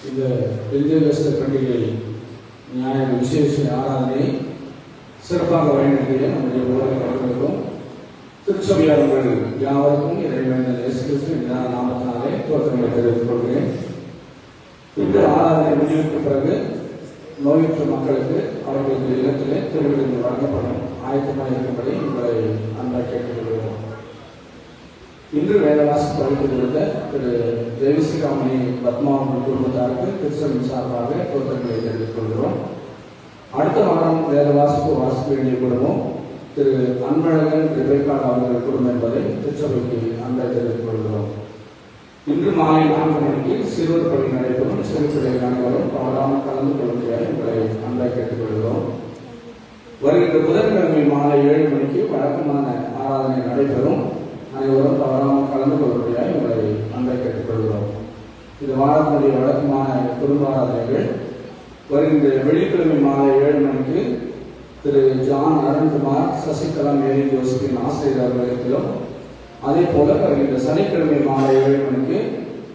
இந்த பெந்தேகோஸ்தே பண்டிகை ஞாயிறு விசேஷ ஆராதனை சிறப்பாக வழிநடத்திய நம்முடைய உலகம் திருச்சபையாளர்கள் யாவருக்கும் இறைவன் இயேசு கிறிஸ்துவின் நாமத்தினாலே தோற்றங்களை தெரிவித்துக் கொள்கிறேன். இந்த ஆராதனை முடிவுக்கு பிறகு நோயுற்ற மக்களுக்கு அவர்களுக்கு இல்லத்திலே திருவிழங்கள் வழங்கப்படும் ஆயத்தமாக இருக்கும்படி உங்களை அன்பாக கேட்டுக்கொள்கிறோம். இன்று வேதவாசம் படித்திருந்த திரு தேவிசிகாமணி பத்மாவன் குடும்பத்தாருக்கு திருச்சபையின் சார்பாக தோற்றங்களை தெரிவித்துக் கொள்கிறோம். அடுத்த வாரம் வேதவாசிப்பு வாசிக்க வேண்டிய குடும்பம் திரு அன்பழகன் ரெபேக்கா அவர்கள் குடும்பம் என்பதை திருச்சபைக்கு அன்பை தெரிவித்துக் கொள்கிறோம். இன்று மாலை 4 மணிக்கு சிறுவர் பள்ளி நடைபெறும். சிறுபிள்ளைகள் அனைவரும் தவறாமல் கலந்து கொள்ளும்படியாக உங்களை அன்பை கேட்டுக்கொள்கிறோம். வருகின்ற புதன்கிழமை மாலை 7 மணிக்கு வழக்கமான ஆராதனை நடைபெறும். அனைவரும் தவறாமல் கலந்து கொள்ளும்படியாக உங்களை அன்பை கேட்டுக்கொள்கிறோம். இது வாரத்தினுடைய வழக்கமான குடும்ப ஆராதனைகள். வருகின்ற வெள்ளிக்கிழமை மாலை 7 மணிக்கு திரு ஜான் அருண்குமார், சசிகலா மேரி ஜோசப்பின் ஆசிரியர் அவர்களிடத்திலும், அதே போல வருகின்ற சனிக்கிழமை மாலை 7 மணிக்கு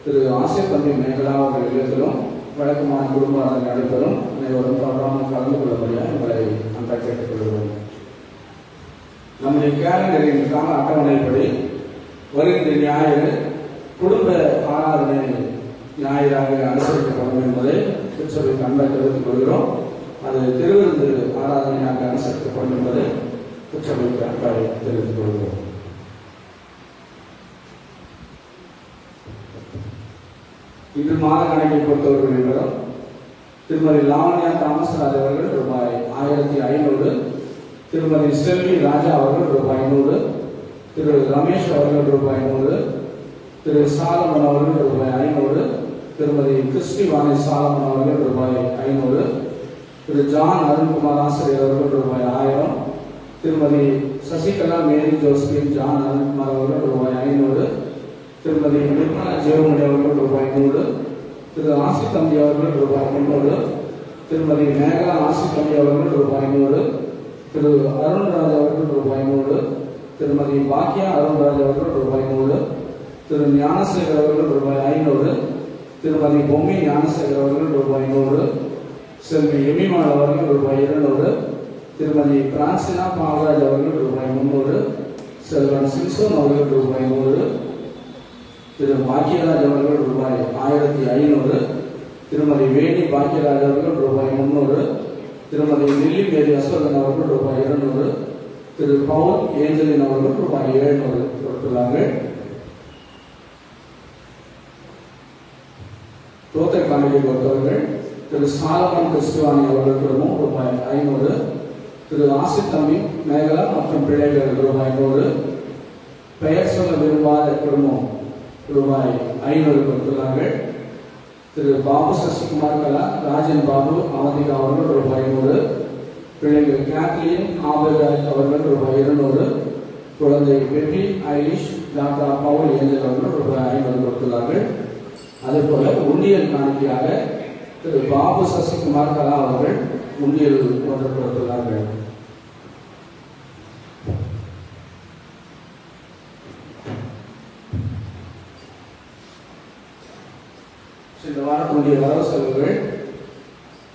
திரு ஆசிரியர் தம்பி மேகலா அவர்கள் இல்லத்திலும் வழக்கமான குடும்ப ஆராதனை நடைபெறும். அனைவரும் தவறாமல் கலந்து கொள்ளும்படியாக உங்களை அன்பை கேட்டுக்கொள்கிறோம். நம்முடைய கேலண்டரின் கால அட்டவணைப்படி வருகின்ற ஞாயிறு குடும்ப ஆராதனை ஞாயிறாக அனுசரிக்கப்படும் என்பதை திருச்சபைக்கு அன்பை தெரிவித்துக் கொள்கிறோம். அது திருவிருந்து ஆராதனையாக அனுசரிக்கப்படும் என்பதை திருச்சபைக்கு அன்பை தெரிவித்துக் கொள்கிறோம். இன்று மாத கணக்கை பொறுத்தவர்கள் விவரம்: திருமதி லாவண்யா தாமஸ் ராஜ் அவர்கள் ரூபாய் 1500, திருமதி செல்வி ராஜா அவர்கள் ரூபாய் 100, திரு ரமேஷ் அவர்கள் ரூபாய் 100, திரு சாலமன் அவர்கள் ரூபாய் 500, திருமதி கிறிஸ்டி வாணி சாலமன் அவர்கள் ரூபாய் 500, திரு ஜான் அருண்குமார் ஆசிரியர் அவர்கள் ரூபாய் 1000, திருமதி சசிகலா மேரி ஜோசப்பின் ஜான் அருண்குமார் அவர்கள் ரூபாய் 500, திருமதி நிர்மலா ஜெயமணி அவர்கள் ரூபாய் 100, திரு ஆசி தம்பி அவர்கள் ரூபாய் 300, திருமதி மேகலா ஆசி தம்பி அவர்கள் ரூபாய் 100, திரு அருண்ராஜ் அவர்கள் ரூபாய் 100, திருமதி பாக்கியா அருண்ராஜ் அவர்கள் ரூபாய் 100, திரு ஞானசேகர் அவர்கள் ரூபாய் 500, திருமதி பொம்மி ஞானசேகர் அவர்கள் ரூபாய் 100, செல்வி எமிமாள் அவர்கள் ரூபாய் 200, திருமதி பிரான்சினா பாலராஜ் அவர்கள் ரூபாய் 300, செல்வன் சிம்சோன் அவர்கள் ரூபாய் 100, திரு பாக்கியராஜ் அவர்கள் ரூபாய் 1500, திருமதி வேணி பாக்கியராஜ் அவர்கள் ரூபாய் 300, திருமதி லில்லி மேரி அஸ்வதன் அவர்கள் ரூபாய் 200, திரு பவுல் ஏஞ்சலின் அவர்கள் ரூபாய் 700 கொடுத்துள்ளார்கள். தோத்த காணிக்கை பொறுத்தவர்கள் திரு சாலமன் கிறிஸ்துவானி அவர்களுக்கு ரூபாய் 500, திரு ஆசி தம்பி மேகலா மற்றும் பிள்ளைகள் ரூபாய் 100, பெயர் சொல்ல விரும்பாத குடும்பம் ரூபாய் 500 கொடுத்துள்ளார்கள். திரு பாபு சசிகுமார் கலா, ராஜன் பாபு அவதிகா அவர்கள் ரூபாய் 100, பிள்ளைகள் கேத்லின் ஆபேராஜ் அவர்கள் ரூபாய் 200, குழந்தை பெபி ஐலிஷ் டாக்டர் பவுல் ஏஞ்சல் அவர்கள் ரூபாய் 500 கொடுத்துள்ளார்கள். அதே போல உண்டியல் காணிக்கையாக திரு பாபு சசிகுமார் கலா அவர்கள் உண்டியல் ஒன்று கொடுத்துள்ளார்கள். இந்த வாரத்தினுடைய வரவு செலவுகள்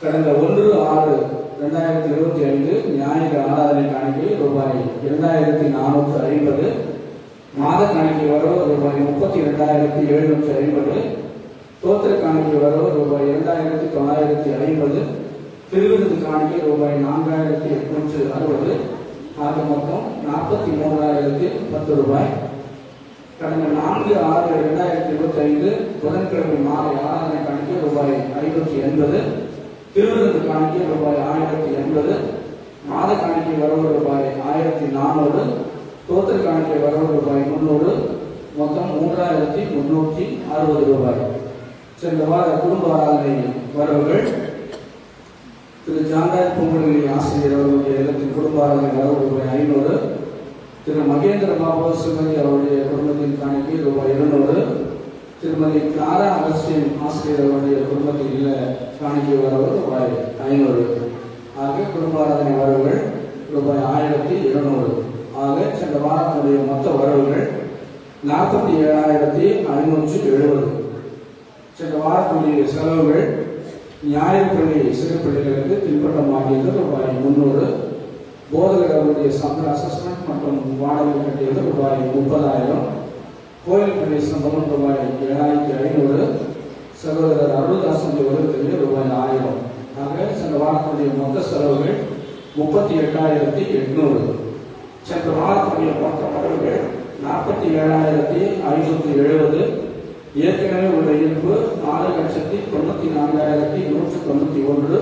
கடந்த 1/6/2025 ஞாயிறு ஆராதனை காணிக்கை ரூபாய் 2450, மாத காணிக்கை வரவு ரூபாய் 32,750, தோத்திர காணிக்கை வரவு ரூபாய் 2,950, திருவிருந்து காணிக்கை ரூபாய் 4,860, ஆக மொத்தம் 43,010 ரூபாய். கடந்த 4/6/2025 புதன்கிழமை மாலை ஆராதனை காணிக்கை ரூபாய் 580, திருவிருந்து காணிக்கை ரூபாய் 1080, மாத காணிக்கை வரவு ரூபாய் 1400, தோத்திர காணிக்கை வரவு ரூபாய் 300, மொத்தம் 3,360 ரூபாய். சென்ற வார குடும்ப ஆராதனை வரவுகள்: திரு ஜான்ராஜ் பொங்கலி ஆசிரியர் அவர்களுடைய இல்லத்தின் குடும்ப ஆராதனை வரவு ரூபாய் 500, திரு மகேந்திர பாபு சுமதி அவருடைய குடும்பத்தின் காணிக்கை ரூபாய் 200, திருமதி கிளாரா அகஸ்டின் ஆசிரியர் அவருடைய குடும்பத்தில் இல்ல காணிக்கை வரவு ரூபாய் 500. ஆக குடும்ப ஆராதனை வரவுகள் ரூபாய் 1200. ஆக சென்ற வாரத்தினுடைய மொத்த வரவுகள் 47,570. சென்ற வாரத்துடைய செலவுகள் ஞாயிற்றுக்கிழமை சிறு பிள்ளைகளுக்கு தின்பட்டம் வாங்கியது ரூபாய் 300, போதகர் அவருடைய சம்பள அசஸ்மெண்ட் மற்றும் வாடகை கட்டியது ரூபாய் 30,000, கோயில் பிரவேசம் ரூபாய் 7,500, சகோதரர் அருள்தாசன் வருவதற்கு ரூபாய் 1000. ஆக சென்ற வாரத்துடைய மொத்த செலவுகள் 38,800. சென்ற வாரத்துடைய மொத்த வரவுகள் 47,570. ஏற்கனவே உள்ள இருப்பு 4,94,191.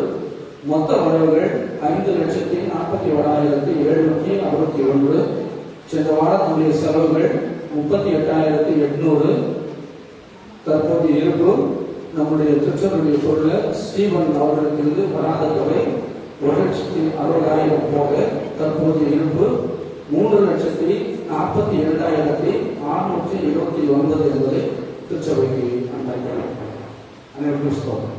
மொத்த வரவுகள் 5,41,761. சென்ற வாரத்துடைய செலவுகள் 38,800. தற்போது இருப்பு நம்முடைய திருச்சபையுடைய பொருள் ஸ்டீவன் அவர்களுக்கு வராத தொகை 1,60,000 போக தற்போது இருப்பு 3,42,629 என்பதை திருச்சபைக்கு அன்றைக்கிறோம். அனைவருக்கும் ஸ்தோத்திரம்.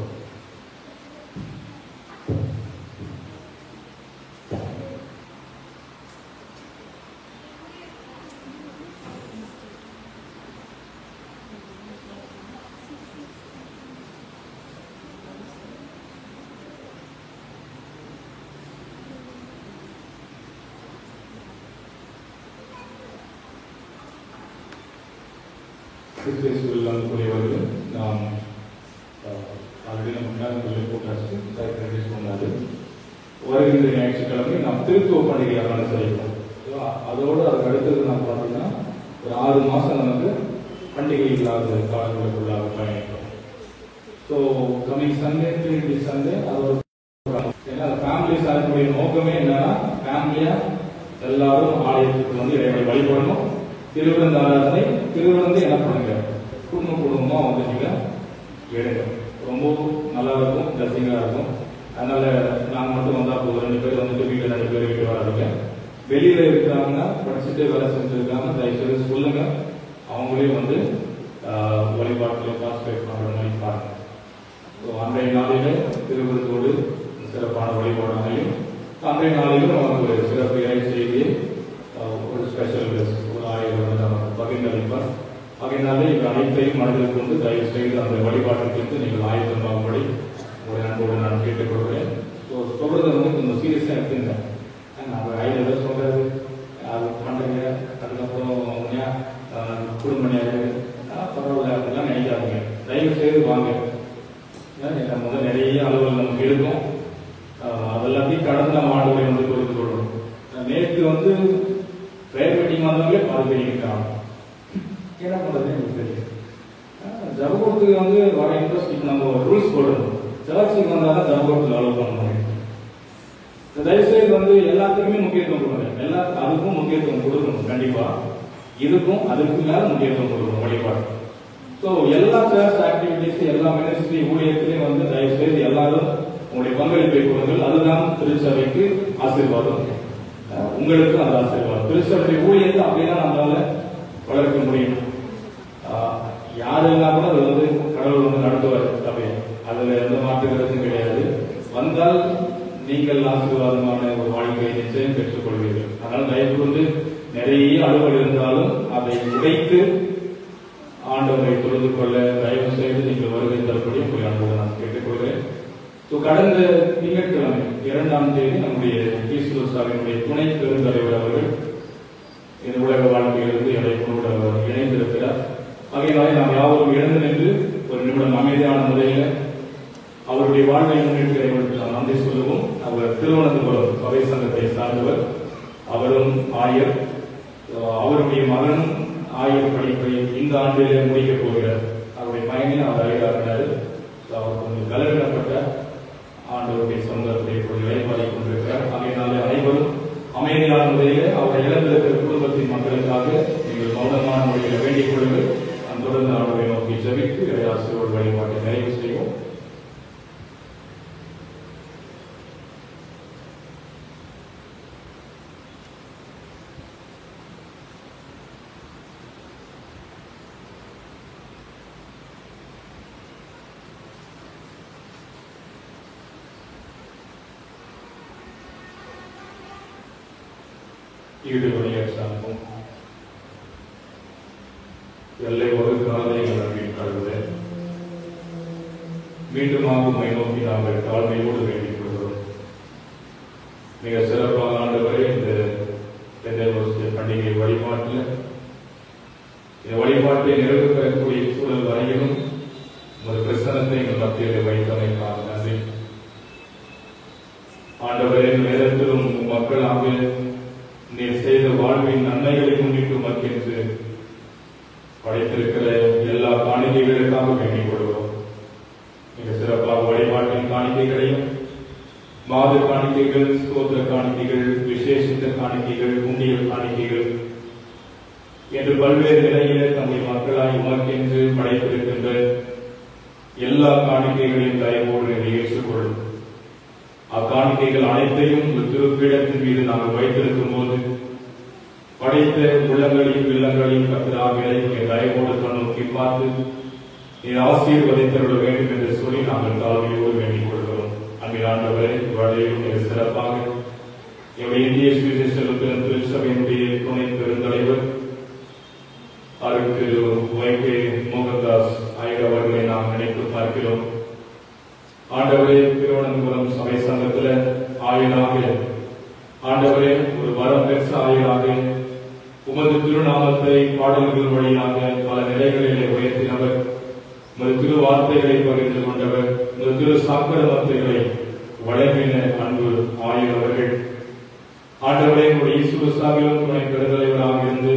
கூறியவர்கள் நாம் ஆல்ரெடி நம்ம முன்னாடி போட்டாச்சு பண்ணாது. வருகின்ற ஞாயிற்றுக்கிழமை நாம் திருத்துவ பண்டிகையை அனுசரிப்போம். அதோடு அதுக்கு அடுத்தது நாம் பார்த்தீங்கன்னா ஒரு 6 மாதம் நமக்கு பண்டிகை இல்லாத காலங்களுக்குள்ளாக பயணிக்கிறோம். So coming Sunday the Sunday அது ஒரு ஏன்னா ஃபேமிலிஸ் அதனுடைய நோக்கமே என்னன்னா ஃபேமிலியா எல்லாரும் ஆலயத்துக்கு வந்து இறைவனை வழிபடணும். திருவிருந்து ஆராதனை திருவிருந்து என்ன பண்ணுங்க குடும்பமா வந்து நீங்க எடுங்க. ரொம்ப நல்லா இருக்கும், டசிங்கா இருக்கும். அதனால நாங்கள் மட்டும் வந்தா போதும், 2 பேர் வந்துட்டு வீட்டில் 2 பேர் வீட்டு வராதுங்க. வெளியில இருக்கிறாங்கன்னா படிச்சுட்டு வேலை செஞ்சுருக்காங்க, தயவுசெய்து சொல்லுங்க, அவங்களையும் வந்து வழிபாட்டில் கான்சன்ட்ரேட் பண்ற மாதிரி பாருங்க. ஸோ அன்றைய நாளிலே திருவிருந்தோடு சிறப்பான வழிபாடு அமையும். அன்றைய நாளிலும் நமக்கு ஒரு சிறப்பு இறை செய்தியை ஒரு ஸ்பெஷல் ஒரு 1000 வந்து நமக்கு பகிர்ந்தளிப்பார். ஆகையினாலே இவை அனைத்தையும் மனதில் கொண்டு தயவு செய்து அந்த வழிபாட்டிற்கு நீங்கள் ஆயத்தமாகும்படி ஒரு அன்போடு நான் கேட்டுக்கொள்கிறேன். ஸோ சொல்றது வந்து கொஞ்சம் சீரியஸாக எடுத்துங்க. நான் ஐடியா சொல்றது அது பண்ணுறீங்க, அதுக்கப்புறம் குடும்பணியாக பரவாயில்ல அப்படிலாம் நினைக்காதீங்க. தயவு செய்து வாங்க. நம்ம வந்து நிறைய அலுவல் நமக்கு இருக்கும், அதெல்லாத்தையும் கடந்து நம்ம ஆண்டுகளை வந்து புரிந்து கொள்ளணும். நேற்று வந்து பிரேயர் மீட்டிங் வந்தவங்களே பாதுகாக்கிறாங்க. என்ன பண்ணுறது எனக்கு தெரியும். ஜபகூடத்துக்கு வந்து வர இன்ட்ரெஸ்ட் நம்ம ரூல்ஸ் போடணும். சர்ச்சுக்கு வந்தால் தான் ஜபகூடத்துக்கு அலோவ் பண்ண முடியும். தயவுசெய்து வந்து எல்லாத்துக்குமே முக்கியத்துவம் கொடுங்க. அதுக்கும் முக்கியத்துவம் கொடுக்கணும். கண்டிப்பா இதுக்கும் அதுக்கு மேல முக்கியத்துவம் கொடுக்கணும் வழிபாடு. ஸோ எல்லா சர்ச் ஆக்டிவிட்டிஸ் எல்லா மினிஸ்ட்ரி ஊழியத்திலையும் வந்து தயவுசெய்து எல்லாரும் உங்களுடைய பங்களிப்பை கொடுங்கள். அதுதான் திருச்சபைக்கு ஆசீர்வாதம், உங்களுக்கும் அது ஆசீர்வாதம். திருச்சபை ஊழியத்தை அப்படிதான் நம்மளால வளர்க்க முடியும். யாரெல்லாம் கூட அது வந்து கடவுள் வந்து நடத்துவார் சபையை, அதுல எந்த மாற்றுகிறதும் கிடையாது. வந்தால் நீங்கள் ஆசீர்வாதமான ஒரு வாழ்க்கையை நிச்சயம் பெற்றுக்கொள்வீர்கள். அதனால தயவு கொண்டு நிறைய அலுவல் இருந்தாலும் அதை உடைத்து ஆண்டவரை தொழுது கொள்ள தயவு செய்து நீங்கள் வருகை தரப்படி உங்களை அன்போடு நான் கேட்டுக்கொள்கிறேன். கடந்த திங்கட்கிழமை 2ஆம் தேதி நம்முடைய ஈஸ்வரசாமியினுடைய துணை பெருந்தலைவர் அவர்கள் இந்த உலக வாழ்க்கையிலிருந்து இணைப்போடு அவர் இணைந்திருக்கிறார். ஆகையினாலே நாம் யாவரும் எழுந்து நின்று ஒரு நிமிடம் அமைதியான முறையில் அவருடைய வாழ்வை முன்னேற்ற நாம் நன்றி சொல்லுவோம். அவர் திருவனந்தபுரம் சபை சங்கத்தை சார்ந்தவர், அவரும் ஆயர், அவருடைய மகனும் ஆயர் படிப்பை இந்த ஆண்டிலே முடிக்கப் போகிறார். அவருடைய பயனை அவர் ஆய்வாகிறார். அவர் கொஞ்சம் கலவிடப்பட்ட ஆண்டவருடைய சொந்தத்தை இழைப்பாடி கொண்டிருக்கிறார். ஆகையினாலே அனைவரும் அமைதியான முறையில் அவரை இழந்திருக்கிற குடும்பத்தின் மக்களுக்காக நீங்கள் மௌனமான முறையில் வேண்டிக் கொள்ளுங்கள். தொடர்ந்து ஆண்டவரை நோக்கி ஜெபித்து இறையாசிரியர் வழிபாட்டை நிறைவு செய்வோம். ஈடுபணியாற்றும் எல்லை வகுக்காத எங்கள் அன்பின் கடவுளே, மீண்டுமாக உம்மை நோக்கி நாங்கள் தாழ்மையோடு வேண்டிக் கொள்கிறோம். மிக சிறப்பாக ஆண்டவரே இந்த பண்டிகை வழிபாட்டில் இந்த வழிபாட்டை நிறைவு பெறக்கூடிய சூழல் வரையிலும் ஒரு பிரசனத்தை எங்கள் மத்தியில் வைத்தமைக்காக நன்றி. ஆண்டவரே, வேதத்திலும் மக்களாக நீர் செய்த வாழ்வின் நன்மைகளை முன்னிட்டு மக்கென்று படைத்திருக்கிற எல்லா காணிக்கைகளுக்காக வேண்டிக் கொள்கிறோம். மிக சிறப்பாக வழிபாட்டின் காணிக்கைகளையும் மாத காணிக்கைகள், ஸ்தோத்திர காணிக்கைகள், விசேஷித்த காணிக்கைகள், உண்டியல் காணிக்கைகள் என்று பல்வேறு நிலையிலே தம்முடைய மக்களாய் உமக்கென்று படைத்திருக்கின்ற எல்லா காணிக்கைகளையும் தயவோடு ஏற்றுக்கொள்ளும். அக்காணிக்கைகள் அனைத்தையும் திருப்பீடத்தின் மீது நாங்கள் வைத்திருக்கும் போது படைத்த உள்ளங்களையும் இல்லங்களையும் கர்த்தராக தயவோடு கண்ணோக்கி பார்த்து நீர் ஆசீர்வதித்தருள வேண்டும் என்று சொல்லி நாங்கள் தாழ்மையோடு வேண்டிக் கொள்கிறோம். அன்பின் ஆண்டவரே, வழியும் மிக சிறப்பாக என்னுடைய இந்திய சுவிசேஷ லுத்தரன் திருச்சபையினுடைய துணை பெருந்தலைவர் திரு வைகே மோகன்தாஸ் ஐயர் அவர்களை நாம் நினைத்து பார்க்கிறோம். ஆண்டவரே, திருவனந்தபுரம் சபை சங்கத்தில் ஆயராக ஆண்டவரே ஒரு வரம் பெற்ற ஆயராக உமது திருநாமத்தை பாடல்கள் வழியாக பல நிலைகளிலே உயர்த்தினவர், உமது திரு வார்த்தைகளை பகிர்ந்து கொண்டவர், உமது திரு சாக்கர வார்த்தைகளை வழங்கின அன்பு ஆயர் அவர்கள் ஆண்டவரே உடைய ஈசுவசாவிலும் துணை பெருந்தலைவராக இருந்து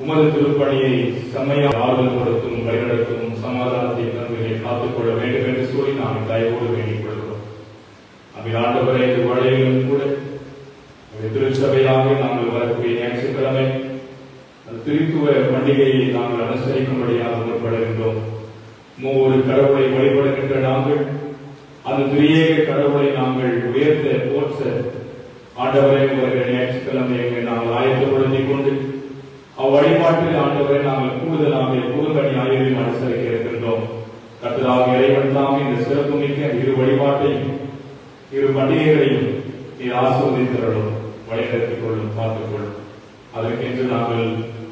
உமது திருப்பணியை செம்மையாக ஆறுதல் கொடுத்தும் வழிநடத்தும் சமாதானத்தை தந்தையை காத்துக்கொள்ள வேண்டும் என்று சொல்லி நாம் தயவோடு வேண்டிக் கொள்கிறோம். அப்படி ஆண்டவரை இந்த வழியிலும் கூட திருச்சபையாக நாங்கள் வரக்கூடிய ஞாயிற்றுக்கிழமை திருத்துவ பண்டிகையை நாங்கள் அனுசரிக்கும்படியாக முற்படுகின்றோம். மூவொரு கடவுளை வழிபடுகின்ற நாங்கள் அந்த திரியேக கடவுளை நாங்கள் உயர்த்த போற்ற ஆண்டவரை வருகிற ஞாயிற்றுக்கிழமை நாங்கள் ஆயத்தப்படுத்திக் கொண்டு அவ்வழிபாட்டில் ஆண்டவரை நாங்கள் கூடுதலாக குறுங்கணி ஆய்வையும் அனுசரிக்க இருக்கின்றோம். கர்த்தராக இறைவன் தாமே இந்த சிறப்பு மிக்க இரு வழிபாட்டையும் இரு பண்டிகைகளையும் நீர் ஆசீர்வதித்தருளும், வழிநடத்திக் கொள்ளும், பார்த்துக் கொள்ளும். அதற்கென்று நாங்கள்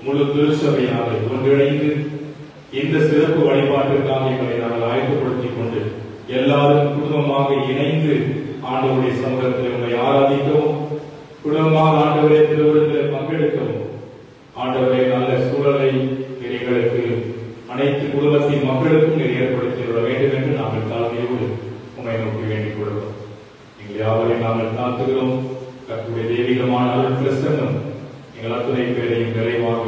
முழு திருச்சபையாக ஒன்றிணைந்து இந்த சிறப்பு வழிபாட்டிற்காக எங்களை நாங்கள் ஆயத்தப்படுத்திக் கொண்டு எல்லாரும் குடும்பமாக இணைந்து ஆண்டவருடைய சமூகத்தில் உங்களை ஆராதிக்கவும், குடும்பமாக ஆண்டவரை திருவிழத்தில் பங்கெடுக்கவும் ஆண்டவரை நல்ல சூழலை எங்களுக்கு அனைத்து குடும்பத்தின் மக்களுக்கும் ஏற்படுத்திவிட வேண்டும் என்று நாங்கள் தாழ்மையோடு உண்மை நோக்கி வேண்டிக் கொள்கிறோம். எங்கள் யாவரையும் நாங்கள் தாழ்த்துகிறோம். கர்த்தருடைய தெய்வீகமான அருள் பிரசன்னம் எங்கள் அத்துணை பேரையும் விரைவாக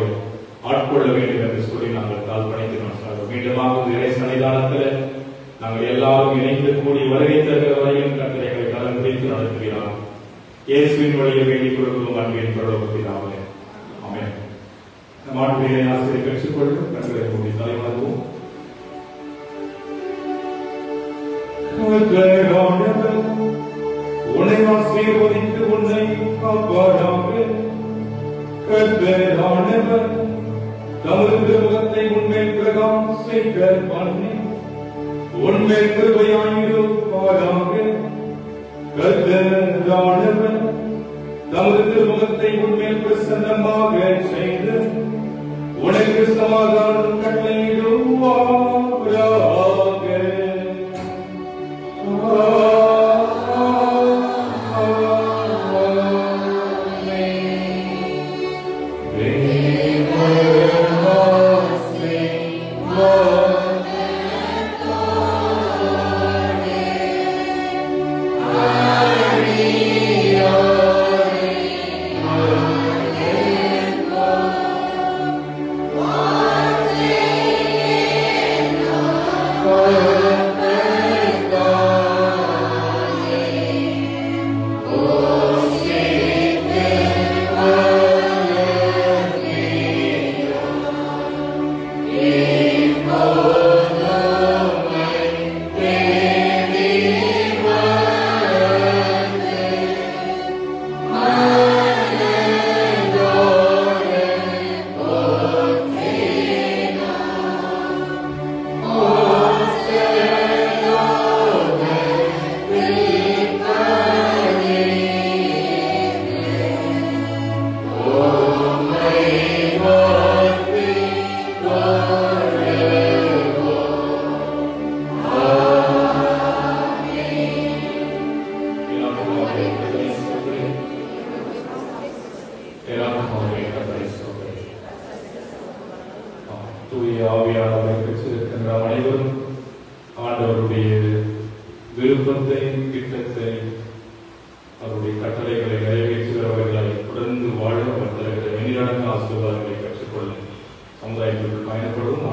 ஆட்கொள்ள வேண்டும் என்று சொல்லி நாங்கள் தாழ்பணிக்கிறோம். மீண்டுமாக இறை சன்னிதானத்தில் நாங்கள் எல்லாரும் இணைந்து கூடி வருகை தருகிற வரையும் கர்த்தரை கலந்து பிடித்து நடத்துகிறார். இயேசுவின் வழியை வேண்டிக் கொள்கிறோம். அன்பின் பரலோகத்தினாலே ஆமென். மாட்டுடைய ஆசிரியர் பெற்றுக்கொள்ளும் கண்களை கூடி தலைவணங்குவோம். உன்னை ஆசீர்வதித்து உன்னை காப்பாராக. கர்த்தரானவர் தமது திருமுகத்தை உன்மேல் பிரகாசிக்க பண்ணி உன்மேல் கிருபையாயிருப்பாராக. கர்த்தரானவர் தமது திருமுகத்தை உன்மேல் பிரசன்னமாக செய்து உனக்கு சமாதானம் கட்டளையிடுவாராக. தூய ஆவியானவரை பெற்றிருக்கின்ற அனைவரும் ஆண்டவருடைய விருப்பத்தை, திட்டத்தை, அவருடைய கட்டளைகளை நிறைவேற்றுகிறவர்களை தொடர்ந்து வாழ அவர் தருகிற எண்ணிலடங்கு ஆசீர்வாதங்களை பெற்றுக்கொள்ள சமுதாயத்திற்கு பயணப்படும்